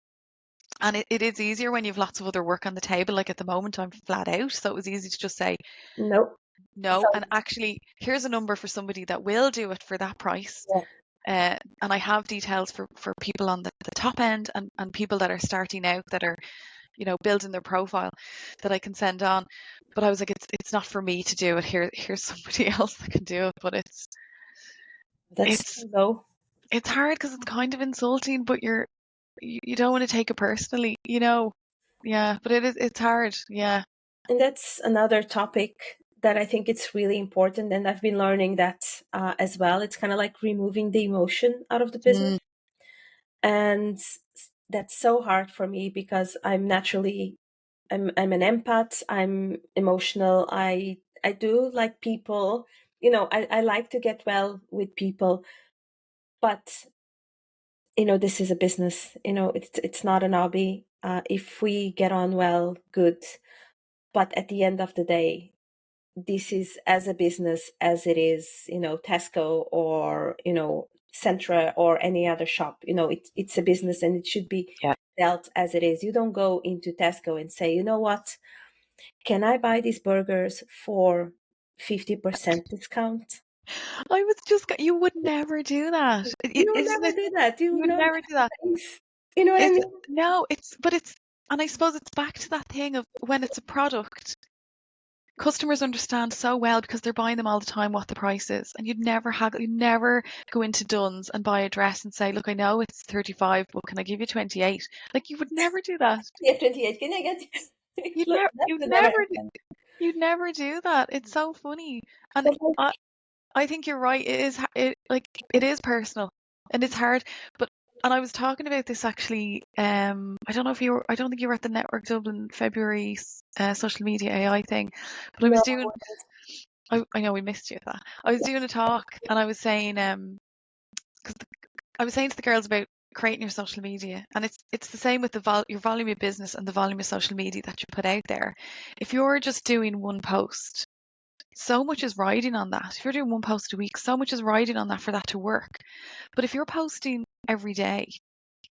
And it is easier when you've lots of other work on the table. Like at the moment, I'm flat out, so it was easy to just say Nope. So no. And actually, here's a number for somebody that will do it for that price. yeah. And I have details for people on the top end, and people that are starting out, that are building their profile, that I can send on. But I was like, it's not for me to do it. Here's somebody else that can do it. But That's it's true though. it's hard because it's kind of insulting, but you don't want to take it personally, Yeah, but it's hard. Yeah. And that's another topic that I think it's really important. And I've been learning that as well. It's kind of like removing the emotion out of the business. Mm, And that's so hard for me because I'm an empath. I'm emotional. I do like people, I like to get well with people, but this is a business, it's not an hobby. If we get on well, good. But at the end of the day, this is as a business as it is, Tesco or, Centra or any other shop. It's a business and it should be yeah. dealt as it is. You don't go into Tesco and say, you know what, can I buy these burgers for 50% discount? I was you would never do that. You would Isn't never it? do that. You You would would know never do that. that face. You know what I It's mean? no, but and I suppose it's back to that thing of when it's a product. customers understand so well because they're buying them all the time what the price is. And you'd never go into Dunn's and buy a dress and say, look, I know it's 35, but can I give you 28? Like, you would never do that. Yeah, 28. Can I get You'd look, never, that you'd would never never, happen. you'd never do that. It's so funny. And But like, I think you're right. It is personal and it's hard. But and I was talking about this actually. I don't think you were at the Network Dublin February social media AI thing, but no, I know we missed you at that. I was doing a talk and I was saying because I was saying to the girls about creating your social media, and it's the same with your volume of business and the volume of social media that you put out there. If you're just doing one post, so much is riding on that. If you're doing one post a week, so much is riding on that for that to work. But if you're posting every day,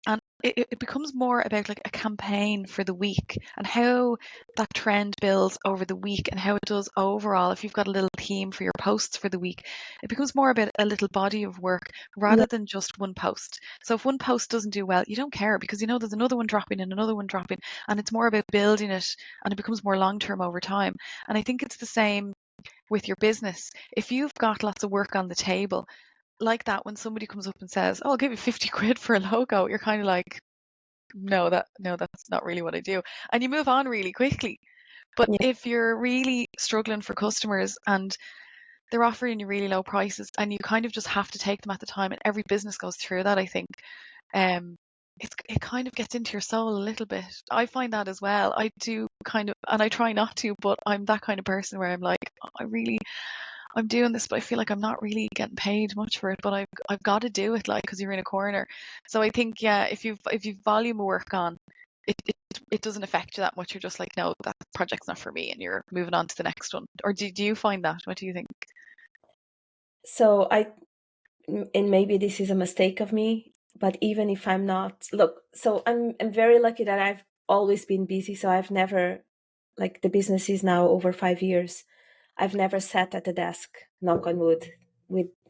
and it becomes more about like a campaign for the week and how that trend builds over the week and how it does overall. If you've got a little theme for your posts for the week, it becomes more about a little body of work yeah, rather than just one post. So if one post doesn't do well, you don't care because you know there's another one dropping and another one dropping, and it's more about building it and it becomes more long term over time. And I think it's the same with your business. If you've got lots of work on the table, like that, when somebody comes up and says, "Oh, I'll give you 50 quid for a logo," you're kind of like, no, that's not really what I do. And you move on really quickly. But yeah, if you're really struggling for customers and they're offering you really low prices and you kind of just have to take them at the time, and every business goes through that, I think, um, it kind of gets into your soul a little bit. I find that as well. I do kind of, and I try not to, but I'm that kind of person where I'm like, I'm doing this, but I feel like I'm not really getting paid much for it. But I've got to do it, like, because you're in a corner. So I think, yeah, if you've volume of work on, it doesn't affect you that much. You're just like, no, that project's not for me, and you're moving on to the next one. Or do you find that? What do you think? so and maybe this is a mistake of me, but even if I'm not, look, so I'm very lucky that I've always been busy. So I've never, like, the business is now over 5 years. I've never sat at the desk, knock on wood,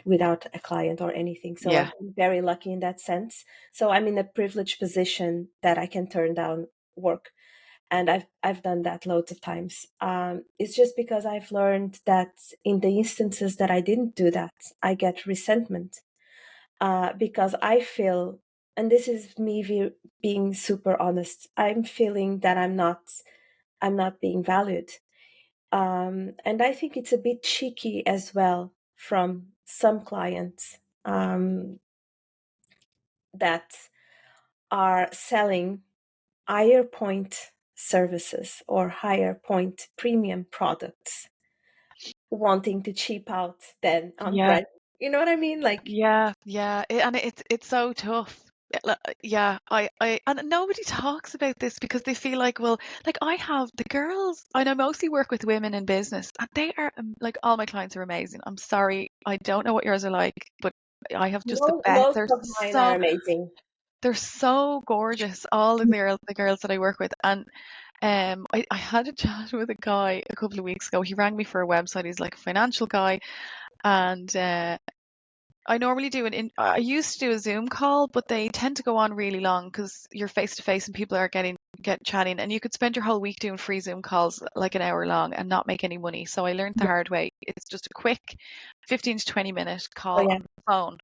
without a client or anything. So Yeah, I've been very lucky in that sense. So I'm in a privileged position that I can turn down work, and I've done that loads of times. It's just because I've learned that in the instances that I didn't do that, I get resentment, because I feel, and this is me being super honest, I'm feeling that I'm not being valued. And I think it's a bit cheeky as well from some clients, that are selling higher point services or higher point premium products, wanting to cheap out then on yeah, brand. You know what I mean? Like, yeah. And it's so tough. Yeah, and nobody talks about this because they feel like, well, like I have the girls, and I mostly work with women in business, and they are like all my clients are amazing. I'm sorry, I don't know what yours are like, but I have just the best. most of mine are amazing. They're so gorgeous, all of the girls that I work with. And I had a chat with a guy a couple of weeks ago. He rang me for a website. He's like a financial guy, and I normally I used to do a Zoom call, but they tend to go on really long because you're face to face and people are get chatting, and you could spend your whole week doing free Zoom calls like an hour long and not make any money. So I learned the Yeah. hard way. It's just a quick 15 to 20-minute Oh call yeah. on the phone.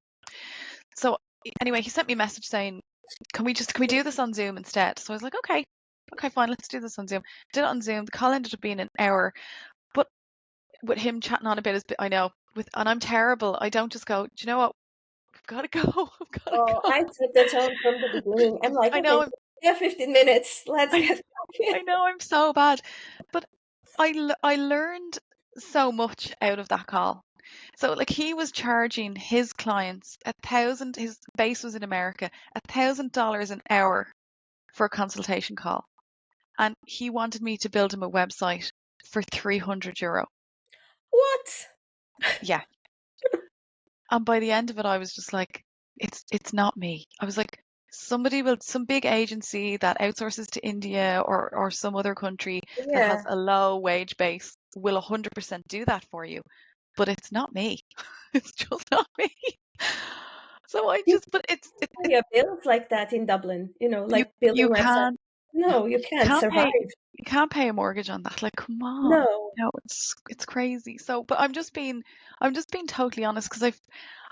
So anyway, he sent me a message saying, can we do this on Zoom instead? So I was like, okay, fine, let's do this on Zoom. Did it on Zoom. The call ended up being an hour, but with him chatting on about I know, and I'm terrible. I don't just go, do you know what? I've got to go. I've got to Oh, go. I took the tone from the beginning. I'm like, I okay, know, so we have 15 minutes. Let's I, get I know I'm so bad, but I learned so much out of that call. So like he was charging his clients 1,000. His base was in America, $1,000 an hour for a consultation call, and he wanted me to build him a website for €300. what? Yeah, and by the end of it, I was just like, it's not me. I was like, some big agency that outsources to India or some other country that has Yeah. a low wage base will 100% do that for you, but it's not me. It's just not me. So I You just, but pay your bills like that in Dublin, like building you websites. can No, you can't Can't survive. pay you can't pay a mortgage on that. Like, come on. No. No, it's crazy. So, but I'm just being totally honest because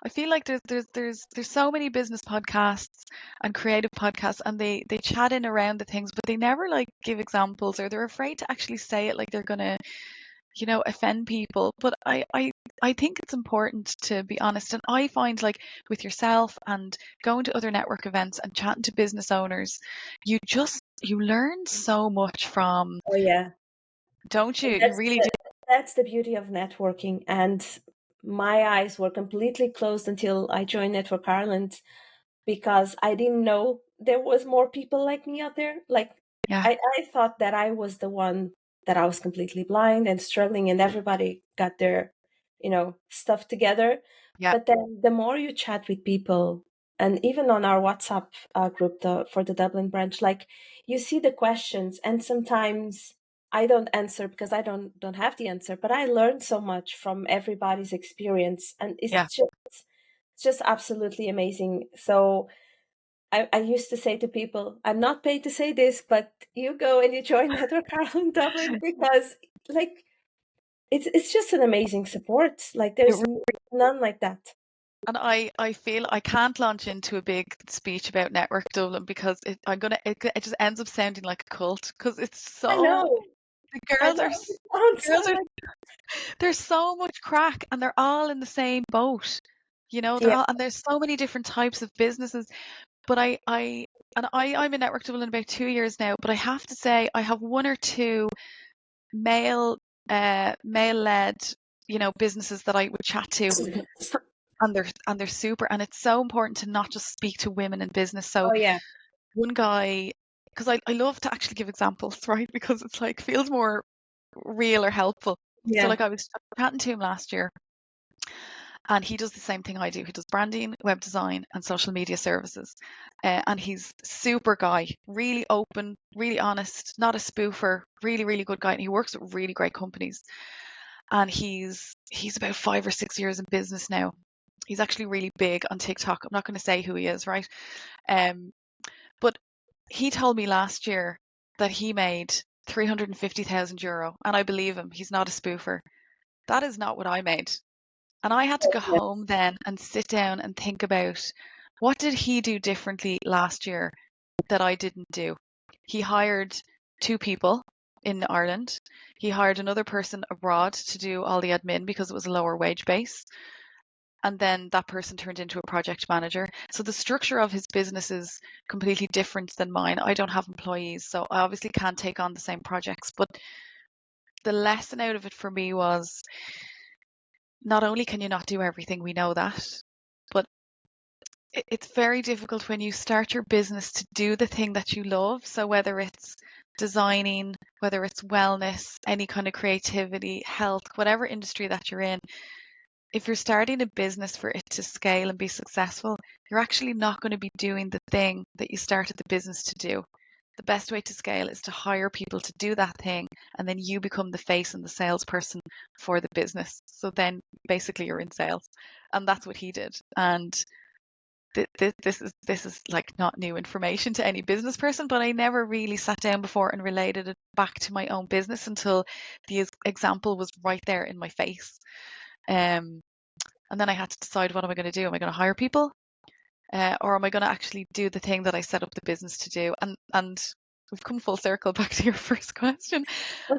I feel like there's so many business podcasts and creative podcasts, and they chat in around the things, but they never like give examples, or they're afraid to actually say it, like they're gonna, offend people. But I think it's important to be honest. And I find, like, with yourself and going to other network events and chatting to business owners, you learn so much from, Oh yeah. don't you? And You really do. that's the beauty of networking. And my eyes were completely closed until I joined Network Ireland, because I didn't know there was more people like me out there. Like Yeah, I thought that I was the one, that I was completely blind and struggling, and everybody got their, stuff together. yeah, But then the more you chat with people, and even on our WhatsApp group, for the Dublin branch, like, you see the questions, and sometimes I don't answer because I don't have the answer, but I learned so much from everybody's experience, and yeah. it's just absolutely amazing. So I used to say to people, I'm not paid to say this, but you go and you join Network Ireland Dublin, because, like, it's just an amazing support. Like, It there's none like that. And I feel I can't launch into a big speech about Network Dublin because it just ends up sounding like a cult because it's I so know, the I girls know. are It sounds girls so are like, there's so much crack and they're all in the same boat. They're yeah, all, and there's so many different types of businesses. But I'm in Network Dublin about 2 years now, but I have to say I have one or two male male led, businesses that I would chat to, and they're super, and it's so important to not just speak to women in business. So oh yeah, one guy, because I love to actually give examples, right? Because it's like feels more real or helpful. So yeah. like I was chatting to him last year, and he does the same thing I do. He does branding, web design, and social media services. And he's super guy, really open, really honest, not a spoofer, really, really good guy. And he works with really great companies. And he's about 5 or 6 years in business now. He's actually really big on TikTok. I'm not going to say who he is, right? Um, but he told me last year that he made €350,000, and I believe him. He's not a spoofer. That is not what I made. And I had to go Yeah. home then and sit down and think about what did he do differently last year that I didn't do. He hired two people in Ireland. He hired another person abroad to do all the admin because it was a lower wage base. And then that person turned into a project manager. So the structure of his business is completely different than mine. I don't have employees, so I obviously can't take on the same projects. But the lesson out of it for me was not only can you not do everything, we know that, but it's very difficult when you start your business to do the thing that you love. So whether it's designing, whether it's wellness, any kind of creativity, health, whatever industry that you're in, if you're starting a business for it to scale and be successful, you're actually not going to be doing the thing that you started the business to do. The best way to scale is to hire people to do that thing, and then you become the face and the salesperson for the business. So then basically you're in sales. And that's what he did. And this is like not new information to any business person, but I never really sat down before and related it back to my own business until the example was right there in my face. Um, and then I had to decide, what am I going to do? Am I going to hire people, or am I going to actually do the thing that I set up the business to do? And we've come full circle back to your first question.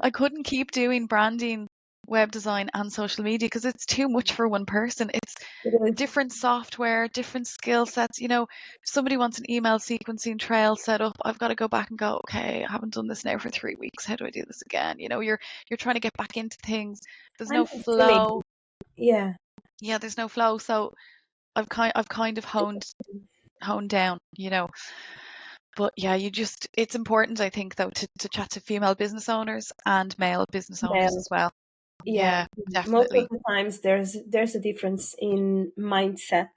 I couldn't keep doing branding, web design, and social media because it's too much for one person. It's It is. different software, different skill sets. If somebody wants an email sequencing trail set up, I've got to go back and go, okay, I haven't done this now for 3 weeks. How do I do this again? You're trying to get back into things. There's I no know the feeling. flow. Yeah. Yeah, there's no flow. So I've kind of honed down. But yeah, it's important, I think, though, to chat to female business owners and male business owners Male. as well. Yeah. Yeah, Most of definitely. the times there's a difference in mindset.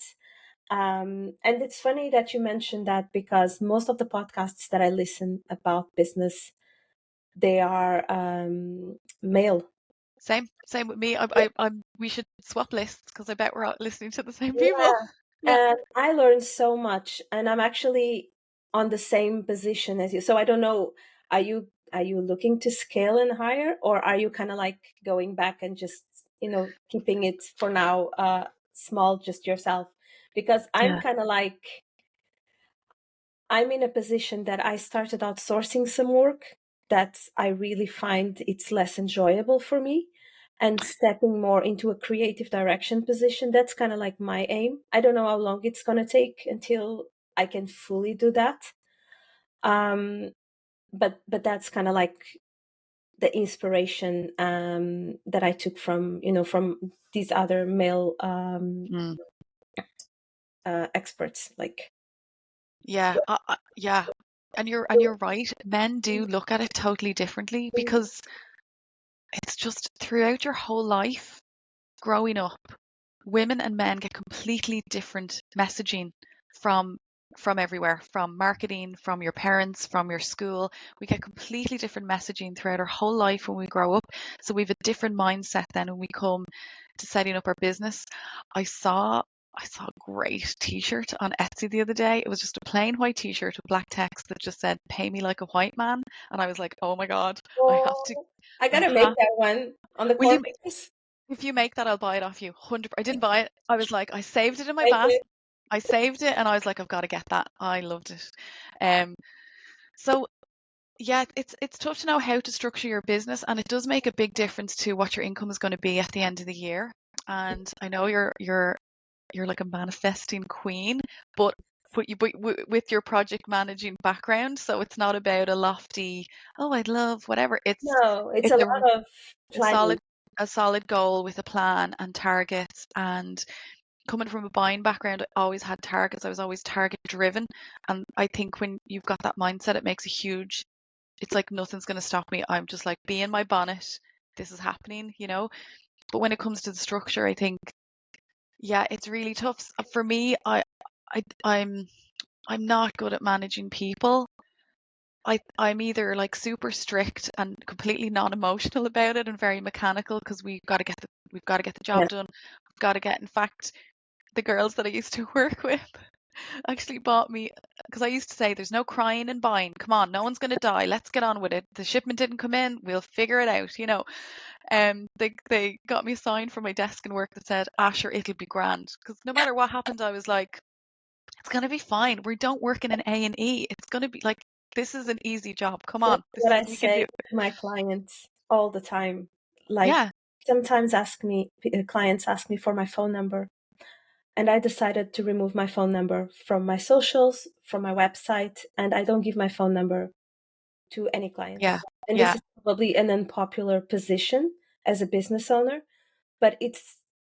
And it's funny that you mentioned that, because most of the podcasts that I listen about business, they are male. Same with me. Yeah. We should swap lists because I bet we're all listening to the same people. Yeah. Yeah. And I learned so much. And I'm actually on the same position as you. So I don't know, are you looking to scale and hire, or are you kind of like going back and just, keeping it for now small, just yourself? Because I'm Yeah. kind of like, I'm in a position that I started outsourcing some work that I really find it's less enjoyable for me, and stepping more into a creative direction position. That's kind of like my aim. I don't know how long it's going to take until I can fully do that. Um, but that's kind of like the inspiration that I took from, from these other male Mm. experts. Like, Yeah. Yeah. And you're right. Men do look at it totally differently because it's just throughout your whole life growing up, women and men get completely different messaging from from everywhere, from marketing, from your parents, from your school. We get completely different messaging throughout our whole life when we grow up. So we have a different mindset then when we come to setting up our business. I saw I saw a great t-shirt on Etsy the other day. It was just a plain white t-shirt with black text that just said "Pay me like a white man," and I was like, "Oh my God, I have to oh, I I gotta make have that one on the will you corners. if you make that, I'll buy it off you. 100. I didn't buy it. I was like, I saved it in my Thank you. basket. I saved it, and I was like, I've got to get that. I loved it. Um. So yeah, it's tough to know how to structure your business, and it does make a big difference to what your income is going to be at the end of the year. And I know you're like a manifesting queen, but with your project managing background, so it's not about a lofty, oh, I'd love whatever. No, it's a It's lot of a solid planning. a solid goal with a plan and targets. And coming from a buying background, I always had targets. I was always target driven, and I think when you've got that mindset, it makes a huge, it's like nothing's going to stop me. I'm just like, be in my bonnet, this is happening. But when it comes to the structure, I think, yeah, it's really tough. For me, I'm not good at managing people. I'm either like super strict and completely non-emotional about it and very mechanical because we've got to get the Yeah. job done. We've got to get, in fact, the girls that I used to work with actually bought me, because I used to say there's no crying and buying. Come on, no one's going to die. Let's get on with it. The shipment didn't come in. We'll figure it out. They got me a sign from my desk in work that said, "Asher, it'll be grand." Because no matter what happened, I was like, it's gonna be fine. We don't work in an A&E. It's gonna be like, this is an easy job. Come That's on, what I we can do say it. to my clients all the time. Like, Yeah, sometimes clients ask me for my phone number, and I decided to remove my phone number from my socials, from my website, and I don't give my phone number to any yeah, clients. And this yeah, is probably an unpopular position as a business owner, but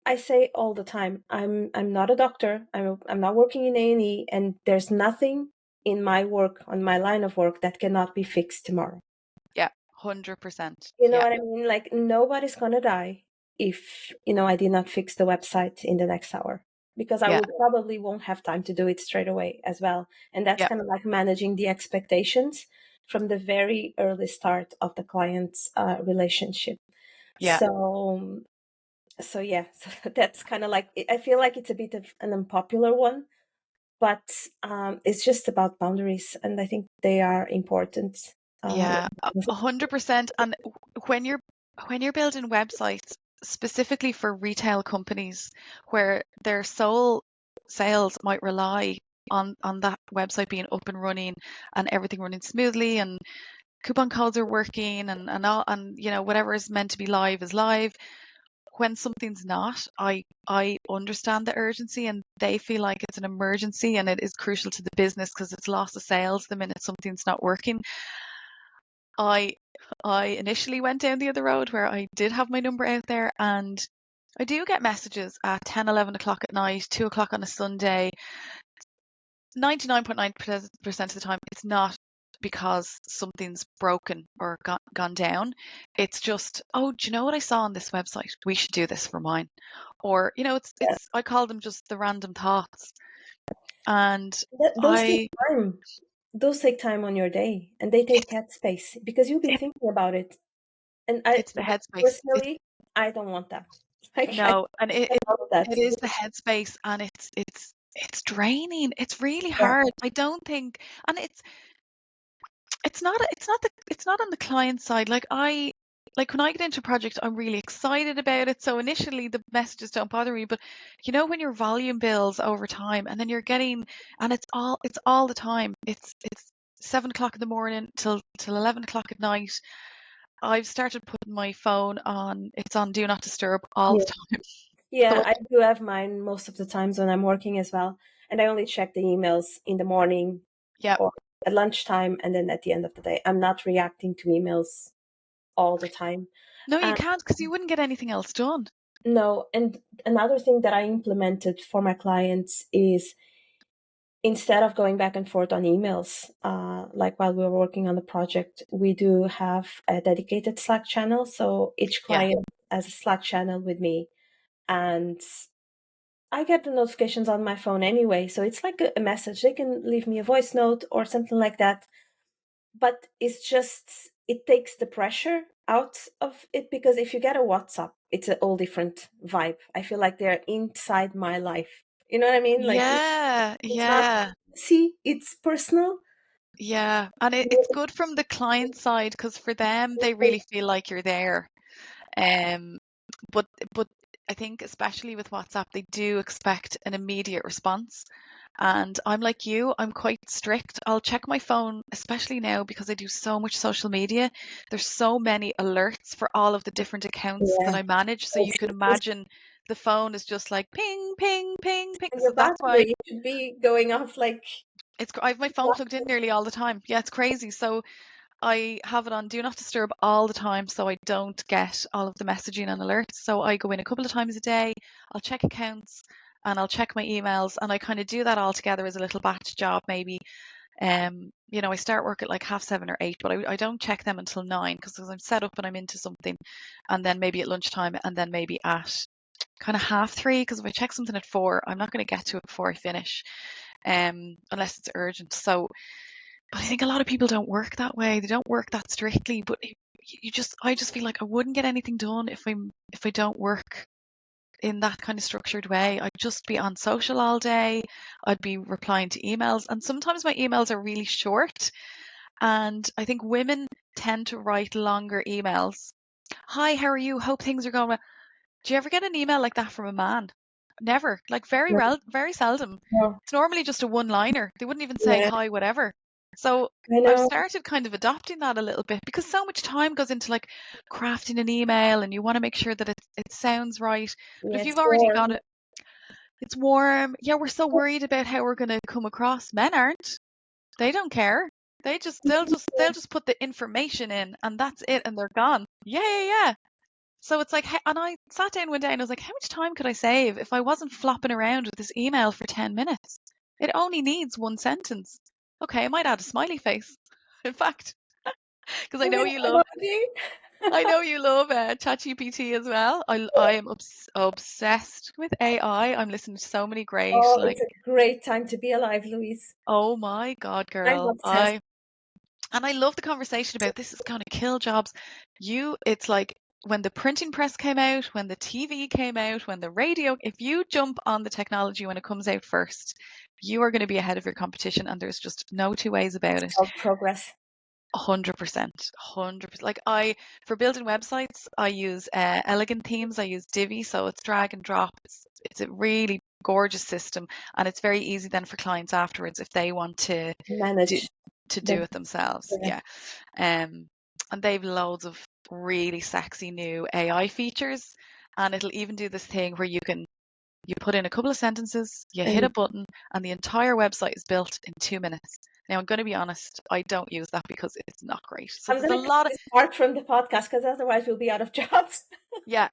I say all the time, I'm not a doctor. I'm not working in A&E, and there's nothing in my work, on my line of work, that cannot be fixed tomorrow. yeah, 100%. You know Yeah, what I mean? Like, nobody's gonna die if, I did not fix the website in the next hour, because I yeah, will probably won't have time to do it straight away as well. And that's yeah, kind of like managing the expectations from the very early start of the client's relationship. yeah, So, so yeah, so that's kind of like, I feel like it's a bit of an unpopular one, but it's just about boundaries, and I think they are important. Uh, yeah, 100%. And when you're when you're building websites specifically for retail companies where their sole sales might rely on that website being up and running and everything running smoothly and coupon codes are working and all, and whatever is meant to be live is live. When something's not, I understand the urgency, and they feel like it's an emergency and it is crucial to the business because it's loss of sales the minute something's not working. I I initially went down the other road where I did have my number out there, and I do get messages at 10, 11 o'clock at night, 2 o'clock on a Sunday. 99.9% of the time, it's not because something's broken or gone down. It's just, oh, do you know what I saw on this website? We should do this for mine. Or, I call them just the random thoughts. And those take I, time. Those take time on your day, and they take headspace, because you'll be it, thinking about it. And I it's the headspace. personally, I don't want that. Like, I No, and don't love it that. is the headspace, and it's it's draining. It's really Yeah. hard. I don't think, and it's not on the client side. Like when I get into a project, I'm really excited about it. So initially the messages don't bother me, but you know when your volume builds over time, and then you're getting, and it's all the time. It's 7 o'clock in the morning till 11 o'clock at night. I've started putting my phone on. It's on do not disturb all the Yeah. time. Yeah, So I do have mine most of the times when I'm working as well. And I only check the emails in the morning yeah, or at lunchtime and then at the end of the day. I'm not reacting to emails all the time. no, you And can't because you wouldn't get anything else done. no, and another thing that I implemented for my clients is instead of going back and forth on emails, like while we were working on the project, we do have a dedicated Slack channel. So each Yeah, client has a Slack channel with me. And I get the notifications on my phone anyway. So it's like a message. They can leave me a voice note or something like that. But it's just, it takes the pressure out of it because if you get a WhatsApp, it's a whole different vibe. I feel like they're inside my life. You know what I mean? Like yeah, it's not, yeah. see, it's personal. Yeah, and it's good from the client side because for them they really feel like you're there. Um, but I think especially with WhatsApp they do expect an immediate response. And I'm like you, I'm quite strict. I'll check my phone, especially now because I do so much social media. There's so many alerts for all of the different accounts that Yeah. I manage. So It you can should be, imagine the phone is just like ping, ping, ping, ping. and So your that's why battery should be going off like, I have my phone plugged in nearly all the time. Yeah, it's crazy. So I have it on do not disturb all the time so I don't get all of the messaging and alerts. So I go in a couple of times a day, I'll check accounts and I'll check my emails and I kind of do that all together as a little batch job maybe. I start work at like 7:30 or 8, but I don't check them until 9 because I'm set up and I'm into something. And then maybe at lunchtime and then maybe at kind of 3:30 because if I check something at 4, I'm not going to get to it before I finish, unless it's urgent. So but I think a lot of people don't work that way. They don't work that strictly. But I just feel like I wouldn't get anything done if I don't work in that kind of structured way. I'd just be on social all day. I'd be replying to emails, and sometimes my emails are really short. And I think women tend to write longer emails. Hi, how are you? Hope things are going well. Do you ever get an email like that from a man? Never. Like no, very seldom. no. It's normally just a one-liner. They wouldn't even say Yeah, hi, whatever. So I I've know. started kind of adopting that a little bit because so much time goes into like crafting an email and you want to make sure that it sounds right. But Yeah, if you've it's already got warm. it, it's warm. Yeah, we're so worried about how we're going to come across. Men aren't. They don't care. They'll just put the information in and that's it and they're gone. Yeah, yeah, yeah. So it's like, and I sat down one day and I was like, how much time could I save if I wasn't flopping around with this email for 10 minutes? It only needs one sentence. Okay, I might add a smiley face. In fact, because Maybe an emoji. I know you love ChatGPT as well. I am obsessed with AI. I'm listening to so many great, Oh, like, it's a great time to be alive, Louise. oh my God, I'm girl. obsessed. And I love the conversation about this is going to kill jobs. It's like when the printing press came out, when the TV came out, when the radio, if you jump on the technology when it comes out first, you are going to be ahead of your competition. And there's just no two ways about It's it. called progress. 100%. 100%. Like for building websites, I use Elegant Themes. I use Divi. So it's drag and drop. It's a really gorgeous system. And it's very easy then for clients afterwards if they want do, Manage to do the. it themselves. Yeah. Yeah. Um, and they've loads of really sexy new AI features. And it'll even do this thing where you put in a couple of sentences, you hit a And button, and the entire website is built in 2 minutes. Now, I'm going to be honest, I don't use that because it's not great. So I'm there's a gonna cut lot of, this part from the podcast because otherwise we'll be out of jobs. yeah,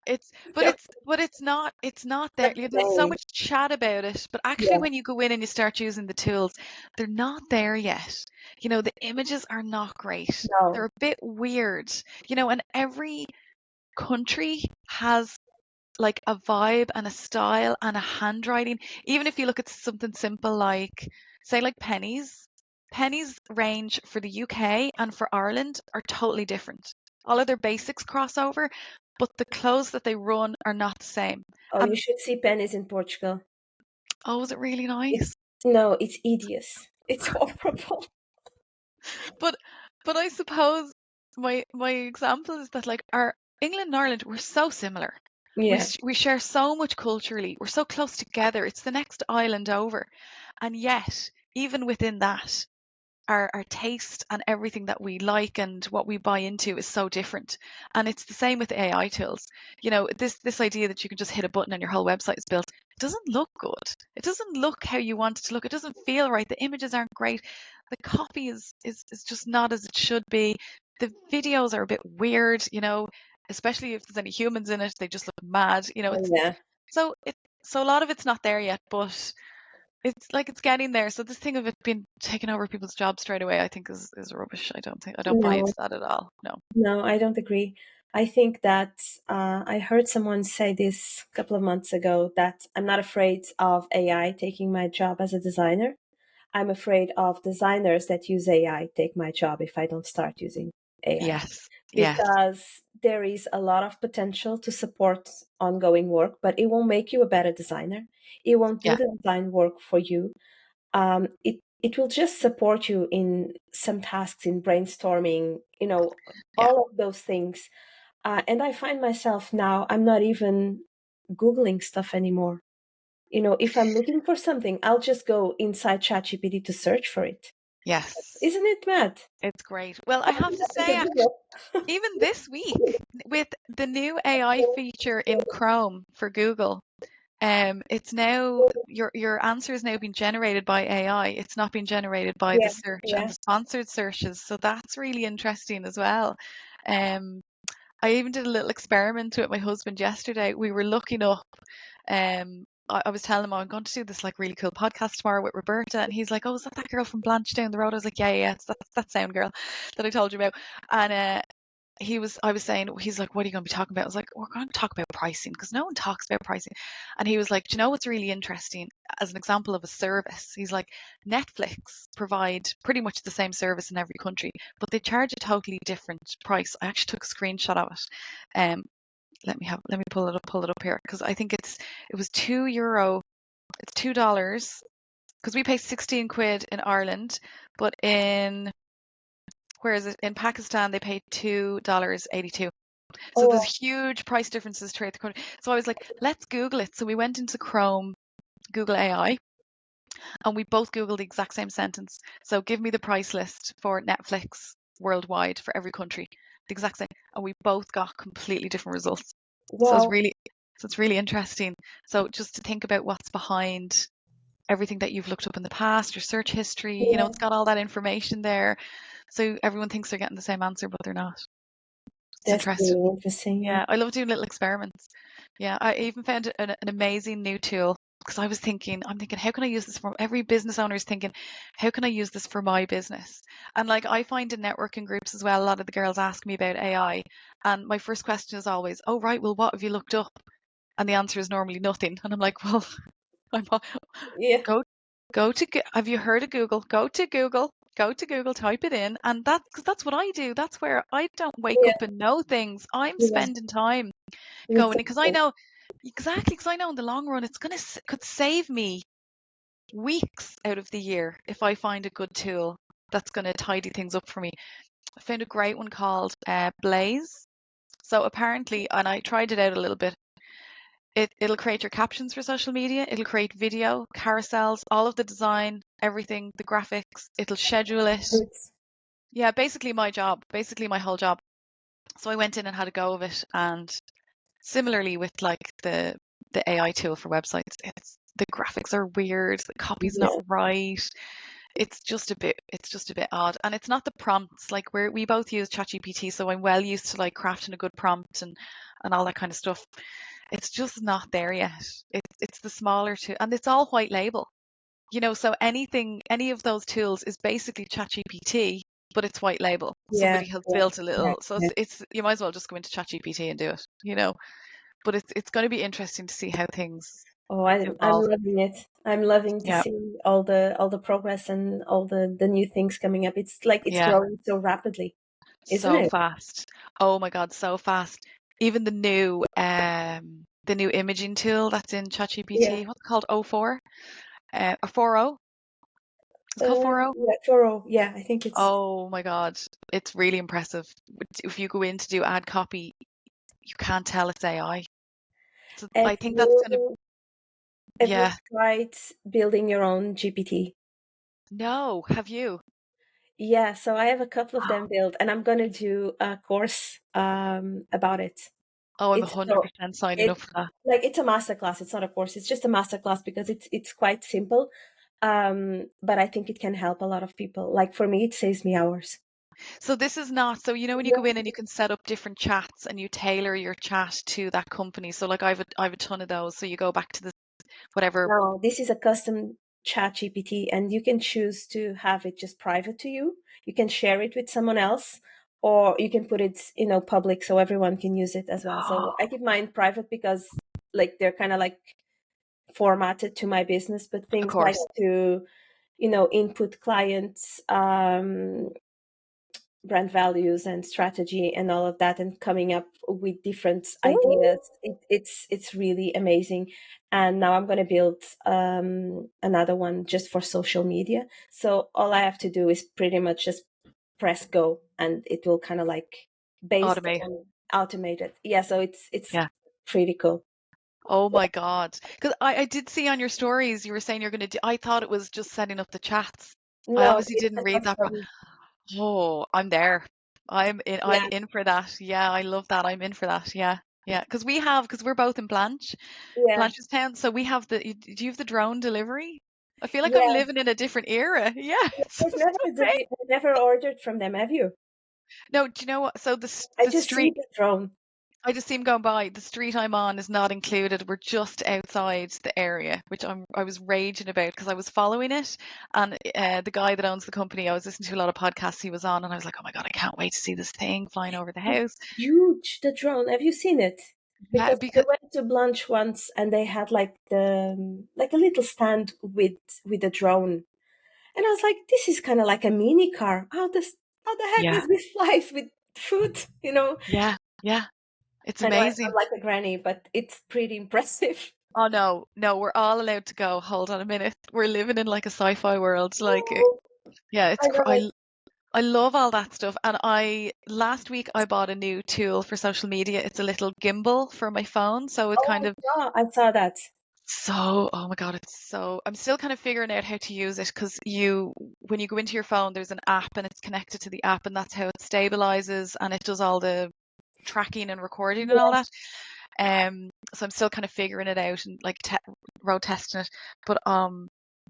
So, but it's not there. but There's so same. much chat about it, but actually Yeah. when you go in and you start using the tools, they're not there yet. The images are not great. They're No. a bit weird, and every country has like a vibe and a style and a handwriting. Even if you look at something simple like, say, like pennies, pennies range for the UK and for Ireland are totally different. All of their basics cross over, but the clothes that they run are not the same. Oh, you And should see pennies in Portugal. Oh, was it really nice? No, it's hideous. It's horrible. But I suppose my example is that like our England and Ireland, we're so similar. Yeah, We share so much culturally. We're so close together. It's the next island over. And yet, even within that, our taste and everything that we like and what we buy into is so different. And it's the same with AI tools. You know, this idea that you can just hit a button and your whole website is built, it doesn't look good. It doesn't look how you want it to look. It doesn't feel right. The images aren't great. The copy is just not as it should be. The videos are a bit weird, you know, especially if there's any humans in it, they just look mad. You know, it's yeah. so it so a lot of it's not there yet, but it's like it's getting there. So this thing of it being taking over people's jobs straight away, I think is rubbish. I don't buy No, into that at all. No. no, I don't agree. I think that I heard someone say this a couple of months ago that I'm not afraid of AI taking my job as a designer. I'm afraid of designers that use AI take my job if I don't start using AI. Yes. Yes. Because there is a lot of potential to support ongoing work, but it won't make you a better designer. It won't do Yeah. the design work for you. It will just support you in some tasks, in brainstorming, Yeah. all of those things. And I find myself now, I'm not even Googling stuff anymore. If I'm looking for something, I'll just go inside ChatGPT to search for it. Yes. Isn't it mad? It's great. Well, I Having have to nothing say, to actually, Google. even this week with the new AI feature in Chrome for Google, it's now your answer is now being generated by AI. It's not being generated by the Yeah, search and yeah. the sponsored searches. So that's really interesting as well. Um, I even did a little experiment with my husband yesterday. We were looking up, I was telling him, "Oh, I'm going to do this like really cool podcast tomorrow with Roberta," and he's like, "Oh, is that girl from Blanche down the road?" I was like, "Yeah, it's that sound girl that I told you about." And I was saying, he's like, "What are you going to be talking about?" I was like, "We're going to talk about pricing because no one talks about pricing." And he was like, "Do you know what's really interesting? As an example of a service, he's like, Netflix provide pretty much the same service in every country, but they charge a totally different price." I actually took a screenshot of it. Let me pull it up here because I think it was €2. It's $2 because we pay 16 quid in Ireland, but in where is it? In Pakistan, they pay $2.82. So there's Oh, huge price differences throughout the country. So I was like, let's Google it. So we went into Chrome, Google AI, and we both Googled the exact same sentence. So give me the price list for Netflix worldwide for every country, the exact same. And we both got completely different results. So wow. it's really interesting. So just to think about what's behind everything that you've looked up in the past, your search history, you know, Yeah, it's got all that information there. So everyone thinks they're getting the same answer, but they're not. It's that's interesting. really interesting. Yeah. Yeah, I love doing little experiments. Yeah, I even found an amazing new tool because I'm thinking, how can I use this for every business owner is thinking, how can I use this for my business? And like I find in networking groups as well, a lot of the girls ask me about AI. And my first question is always, oh, right, well, what have you looked up? And the answer is normally nothing. And I'm like, well, I'm Yeah, go have you heard of Google? Go to Google, type it in, and that's what I do. That's where I don't wake yeah, up and know things. I'm yeah. spending time going because I Researching. know exactly because I know in the long run it's could save me weeks out of the year if I find a good tool that's going to tidy things up for me. I found a great one called Blaze. So apparently, and I tried it out a little bit. It'll create your captions for social media. It'll create video, carousels, all of the design, everything, the graphics. It'll schedule it. It's, Yeah, basically my job, basically my whole job. So I went in and had a go of it, and similarly with like the AI tool for websites, it's the graphics are weird, the copy's not yeah, right. It's just a bit odd, and it's not the prompts. Like we both use ChatGPT, so I'm well used to like crafting a good prompt and all that kind of stuff. It's just not there yet. It's the smaller tool, and it's all white label. You know, so any of those tools is basically ChatGPT, but it's white label. yeah, Somebody has yeah, built a yeah, little, so yeah. it's you might as well just go into ChatGPT and do it. You know, but it's going to be interesting to see how things Oh, I'm evolve. loving it. I'm loving to Yeah, see all the progress and all the new things coming up. It's like it's yeah, growing so rapidly, isn't so it? fast. Oh my God, so fast. Even the new the new imaging tool that's in Yeah. ChatGPT. What's it called? O4? Or 4.0? It's called 4.0? Yeah, Toro. Yeah, I think it's. Oh my God. It's really impressive. If you go in to do ad copy, you can't tell it's AI. So Have I think that's going to, you have you yeah. tried building your own GPT? No, have you? Yeah, so I have a couple of them built, and I'm gonna do a course about it. Oh, I'm It's so 100% signing it up for that. like it's a masterclass. It's not a course. It's just a masterclass because it's quite simple. But I think it can help a lot of people. Like for me, it saves me hours. So this is not, so you know when you go in and you can set up different chats and you tailor your chat to that company. So like I have a ton of those. So you go back to the whatever. No, this is a custom chat GPT, and you can choose to have it just private to you. You can share it with someone else, or you can put it, public so everyone can use it as well. So I keep mine private because like they're kind of like formatted to my business, but Of things like course, to, input clients, brand values and strategy and all of that, and coming up with different ideas, it's really amazing. And now I'm going to build another one just for social media, so all I have to do is pretty much just press go, and it will kind of like based automate. on automated. Yeah, so it's Yeah. pretty cool. Oh my God. Because I did see on your stories you were saying you're going to do, I thought it was just setting up the chats. I No, obviously it's didn't a read that. custom. Oh, I'm there. I'm Yeah, in for that. Yeah, I love that. I'm in for that. Yeah. Yeah. Because we're both in yeah, Blanchardstown. So we have do you have the drone delivery? I feel like I'm yeah. living in a different era. Yeah. It's I've just amazing. never ordered from them, have you? No, do you know what? So I the just see street, the drone. I just see him going by. The street I'm on is not included. We're just outside the area, which I was raging about because I was following it, and the guy that owns the company, I was listening to a lot of podcasts he was on, and I was like, oh my God, I can't wait to see this thing flying over the It's house. huge, the drone. Have you seen it? Yeah, Because I because went to Blanche once and they had like like a little stand with a drone. And I was like, this is kind of like a mini car. How the heck yeah, does this fly with food, yeah, yeah, it's I know I sound amazing. like a granny, but it's pretty impressive. Oh no, no, we're all allowed to go. Hold on a minute, we're living in like a sci-fi world. Like, Oh, yeah, I know. I love all that stuff. And I last week I bought a new tool for social media. It's a little gimbal for my phone, so it kind Oh, of yeah, I saw that. so, oh my God, I'm still kind of figuring out how to use it because when you go into your phone, there's an app and it's connected to the app, and that's how it stabilizes and it does all the tracking and recording and all Yeah. that. So I'm still kind of figuring it out and like road testing it. But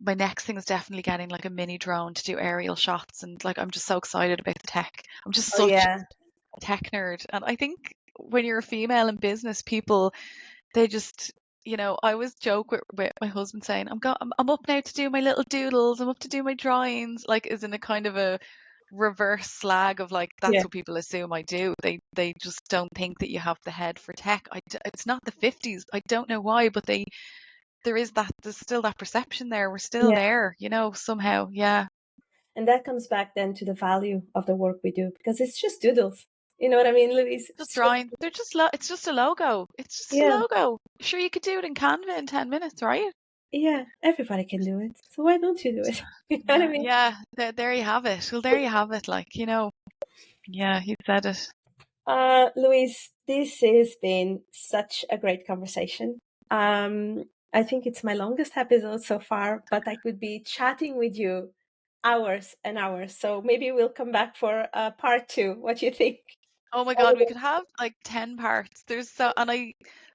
my next thing is definitely getting like a mini drone to do aerial shots, and like I'm just so excited about the tech. I'm just Oh, such yeah. a tech nerd, and I think when you're a female in business, people they just, I always joke with my husband saying, I'm up now to do my little doodles, I'm up to do my drawings, like is in a kind of a reverse slag of like Yeah. that's what people assume I do. They just don't think that you have the head for tech. It's not the 50s. I don't know why, but there's still that perception there. We're still Yeah. there, somehow. Yeah. And that comes back then to the value of the work we do because it's just doodles. You know what I mean, Louise? Just It's just, drawing. It's just a logo. It's just a yeah, logo. Sure, you could do it in Canva in 10 minutes, right? yeah, everybody can do it. So why don't you do it? You know what I Yeah, mean? yeah. There you have it. Well, there you have it. Like, yeah, he said it. Louise, this has been such a great conversation. I think it's my longest episode so far, but I could be chatting with you hours and hours. So maybe we'll come back for part two. What do you think? Oh my God, we could have like 10 parts.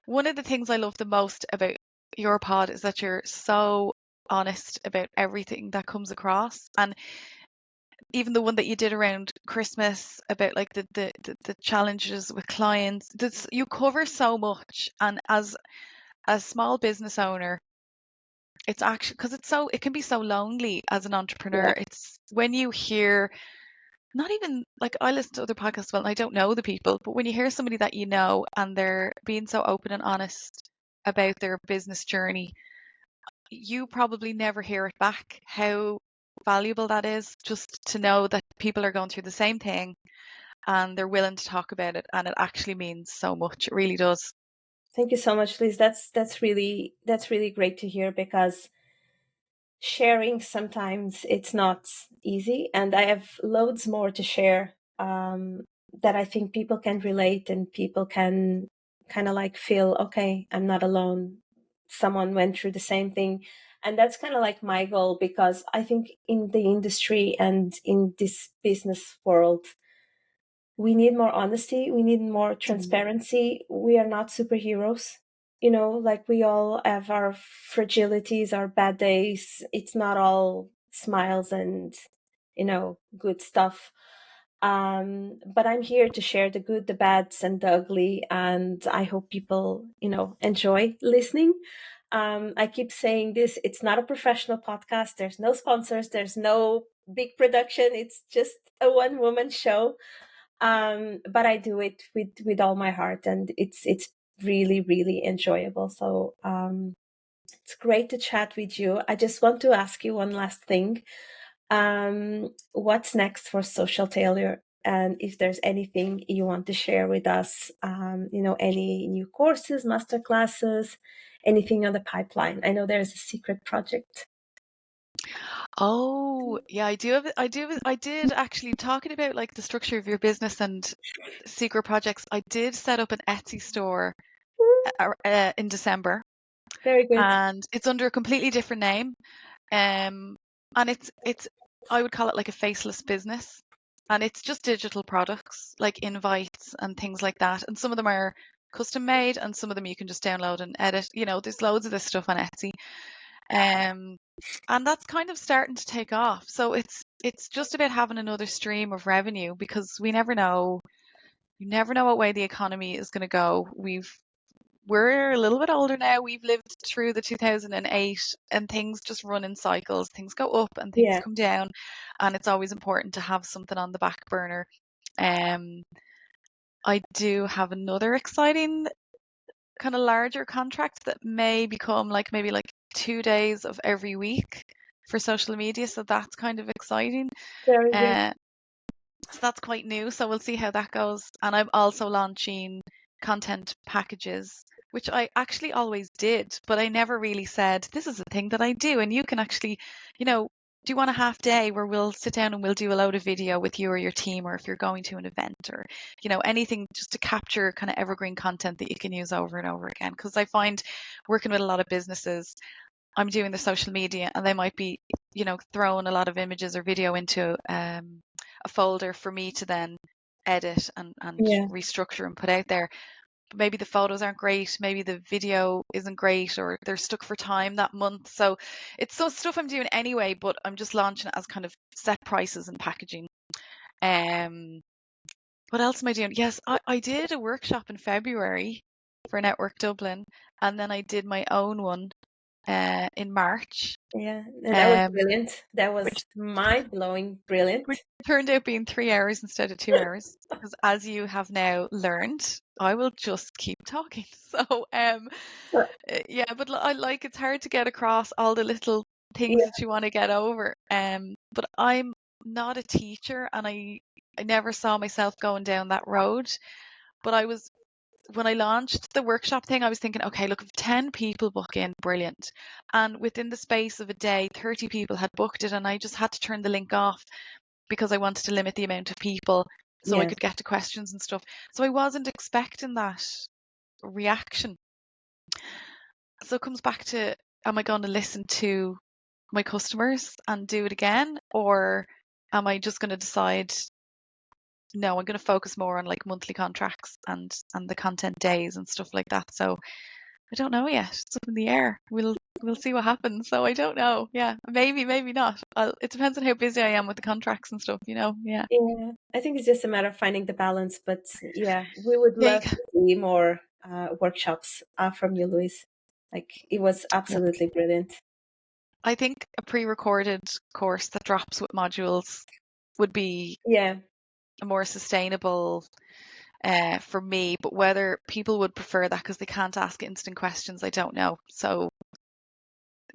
One of the things I love the most about your pod is that you're so honest about everything that comes across. And even the one that you did around Christmas about like the challenges with clients, you cover so much. And as a small business owner, it's actually because it can be so lonely as an entrepreneur. Yeah, It's when you hear not even like I listen to other podcasts, well, and I don't know the people, but when you hear somebody that you know and they're being so open and honest about their business journey, you probably never hear it back. How valuable that is just to know that people are going through the same thing and they're willing to talk about it, and it actually means so much. It really does. Thank you so much, Liz. That's really great to hear, because sharing sometimes it's not easy, and I have loads more to share, that I think people can relate, and people can kind of like feel, okay, I'm not alone. Someone went through the same thing. And that's kind of like my goal, because I think in the industry and in this business world, we need more honesty, we need more Mm. transparency. We are not superheroes, you know, like we all have our fragilities, our bad days. It's not all smiles and, you know, good stuff. But I'm here to share the good, the bads, and the ugly, and I hope people, you know, enjoy listening. I keep saying this, it's not a professional podcast, there's no sponsors, there's no big production, it's just a one woman show. But I do it with all my heart, and it's really really enjoyable. So it's great to chat with you. I just want to ask you one last thing. What's next for Social Tailor, and if there's anything you want to share with us, you know, any new courses, master classes, anything on the pipeline? I know there's a secret project. Oh, yeah, I did actually, talking about like the structure of your business and secret projects. I did set up an Etsy store in December, Very good. and it's under a completely different name. And it's I would call it like a faceless business, and it's just digital products like invites and things like that. And some of them are custom made, and some of them you can just download and edit. You know, there's loads of this stuff on Etsy. Um, and that's kind of starting to take off. So it's just about having another stream of revenue, because we never know. You never know what way the economy is going to go. We're a little bit older now. We've lived through the 2008, and things just run in cycles. Things go up and things Yeah, come down, and it's always important to have something on the back burner. Um, I do have another exciting kind of larger contract that may become like maybe like 2 days of every week for social media. So that's kind of exciting. very good. Uh, so that's quite new. So we'll see how that goes. And I'm also launching content packages, which I actually always did, but I never really said, this is a thing that I do. And you can actually, you know, do you want a half day where we'll sit down and we'll do a load of video with you or your team, or if you're going to an event, or, you know, anything just to capture kind of evergreen content that you can use over and over again. Because I find working with a lot of businesses, I'm doing the social media and they might be, you know, throwing a lot of images or video into a folder for me to then edit and Yeah, restructure and put out there. But maybe the photos aren't great, maybe the video isn't great, or they're stuck for time that month. So it's so stuff I'm doing anyway, but I'm just launching it as kind of set prices and packaging. Um, what else am I doing? Yes, I did a workshop in February for Network Dublin, and then I did my own one in March, yeah, and that was um, brilliant. That which was mind blowing, brilliant. which turned out being 3 hours instead of 2 hours. Because as you have now learned, I will just keep talking. So So, yeah, but I like, it's hard to get across all the little things yeah, that you want to get over. But I'm not a teacher, and I never saw myself going down that road. But I was when I launched the workshop thing, I was thinking, okay, look, if 10 people book in, brilliant. And within the space of a day, 30 people had booked it, and I just had to turn the link off because I wanted to limit the amount of people so I yeah, could get to questions and stuff. So I wasn't expecting that reaction. So it comes back to, am I going to listen to my customers and do it again? Or am I just going to decide, no, I'm going to focus more on like monthly contracts and the content days and stuff like that. So I don't know yet. It's up in the air. We'll see what happens. So I don't know. Yeah, maybe not. It depends on how busy I am with the contracts and stuff. You know. Yeah. yeah. I think it's just a matter of finding the balance. But yeah, we would Yeah. love to see more workshops from you, Louise. Like it was Yeah. absolutely brilliant. I think a pre-recorded course that drops with modules would be Yeah, a more sustainable for me. But whether people would prefer that because they can't ask instant questions, I don't know. So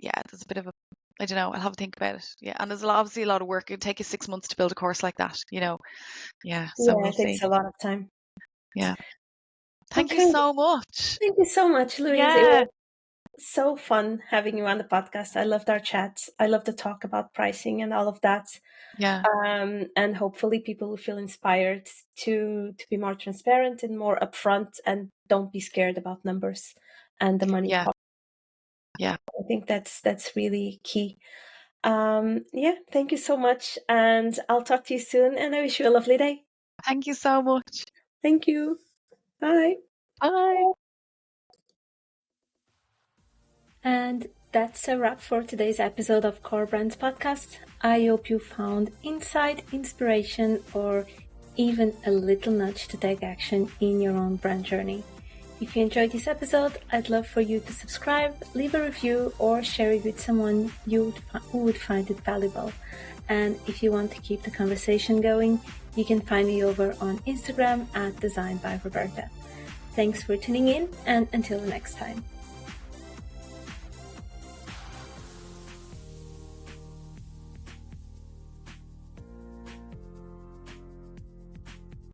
yeah, there's a bit of a, I don't know. I'll have to think about it. Yeah, and there's obviously a lot of work. It'd take you 6 months to build a course like that. You know. Yeah. So yeah, we'll it takes see. a lot of time. Yeah. Thank you Okay. so much. Thank you so much, Louise. It Yeah. was so fun having you on the podcast. I loved our chats. I love to talk about pricing and all of that. Yeah. And hopefully people will feel inspired to be more transparent and more upfront, and don't be scared about numbers and the money Yeah. cost. Yeah. I think that's really key. Yeah, thank you so much, and I'll talk to you soon, and I wish you a lovely day. Thank you so much. Thank you. Bye. Bye. And that's a wrap for today's episode of Core Brands Podcast. I hope you found insight, inspiration, or even a little nudge to take action in your own brand journey. If you enjoyed this episode, I'd love for you to subscribe, leave a review, or share it with someone who would find it valuable. And if you want to keep the conversation going, you can find me over on Instagram at Design by Roberta. Thanks for tuning in, and until the next time.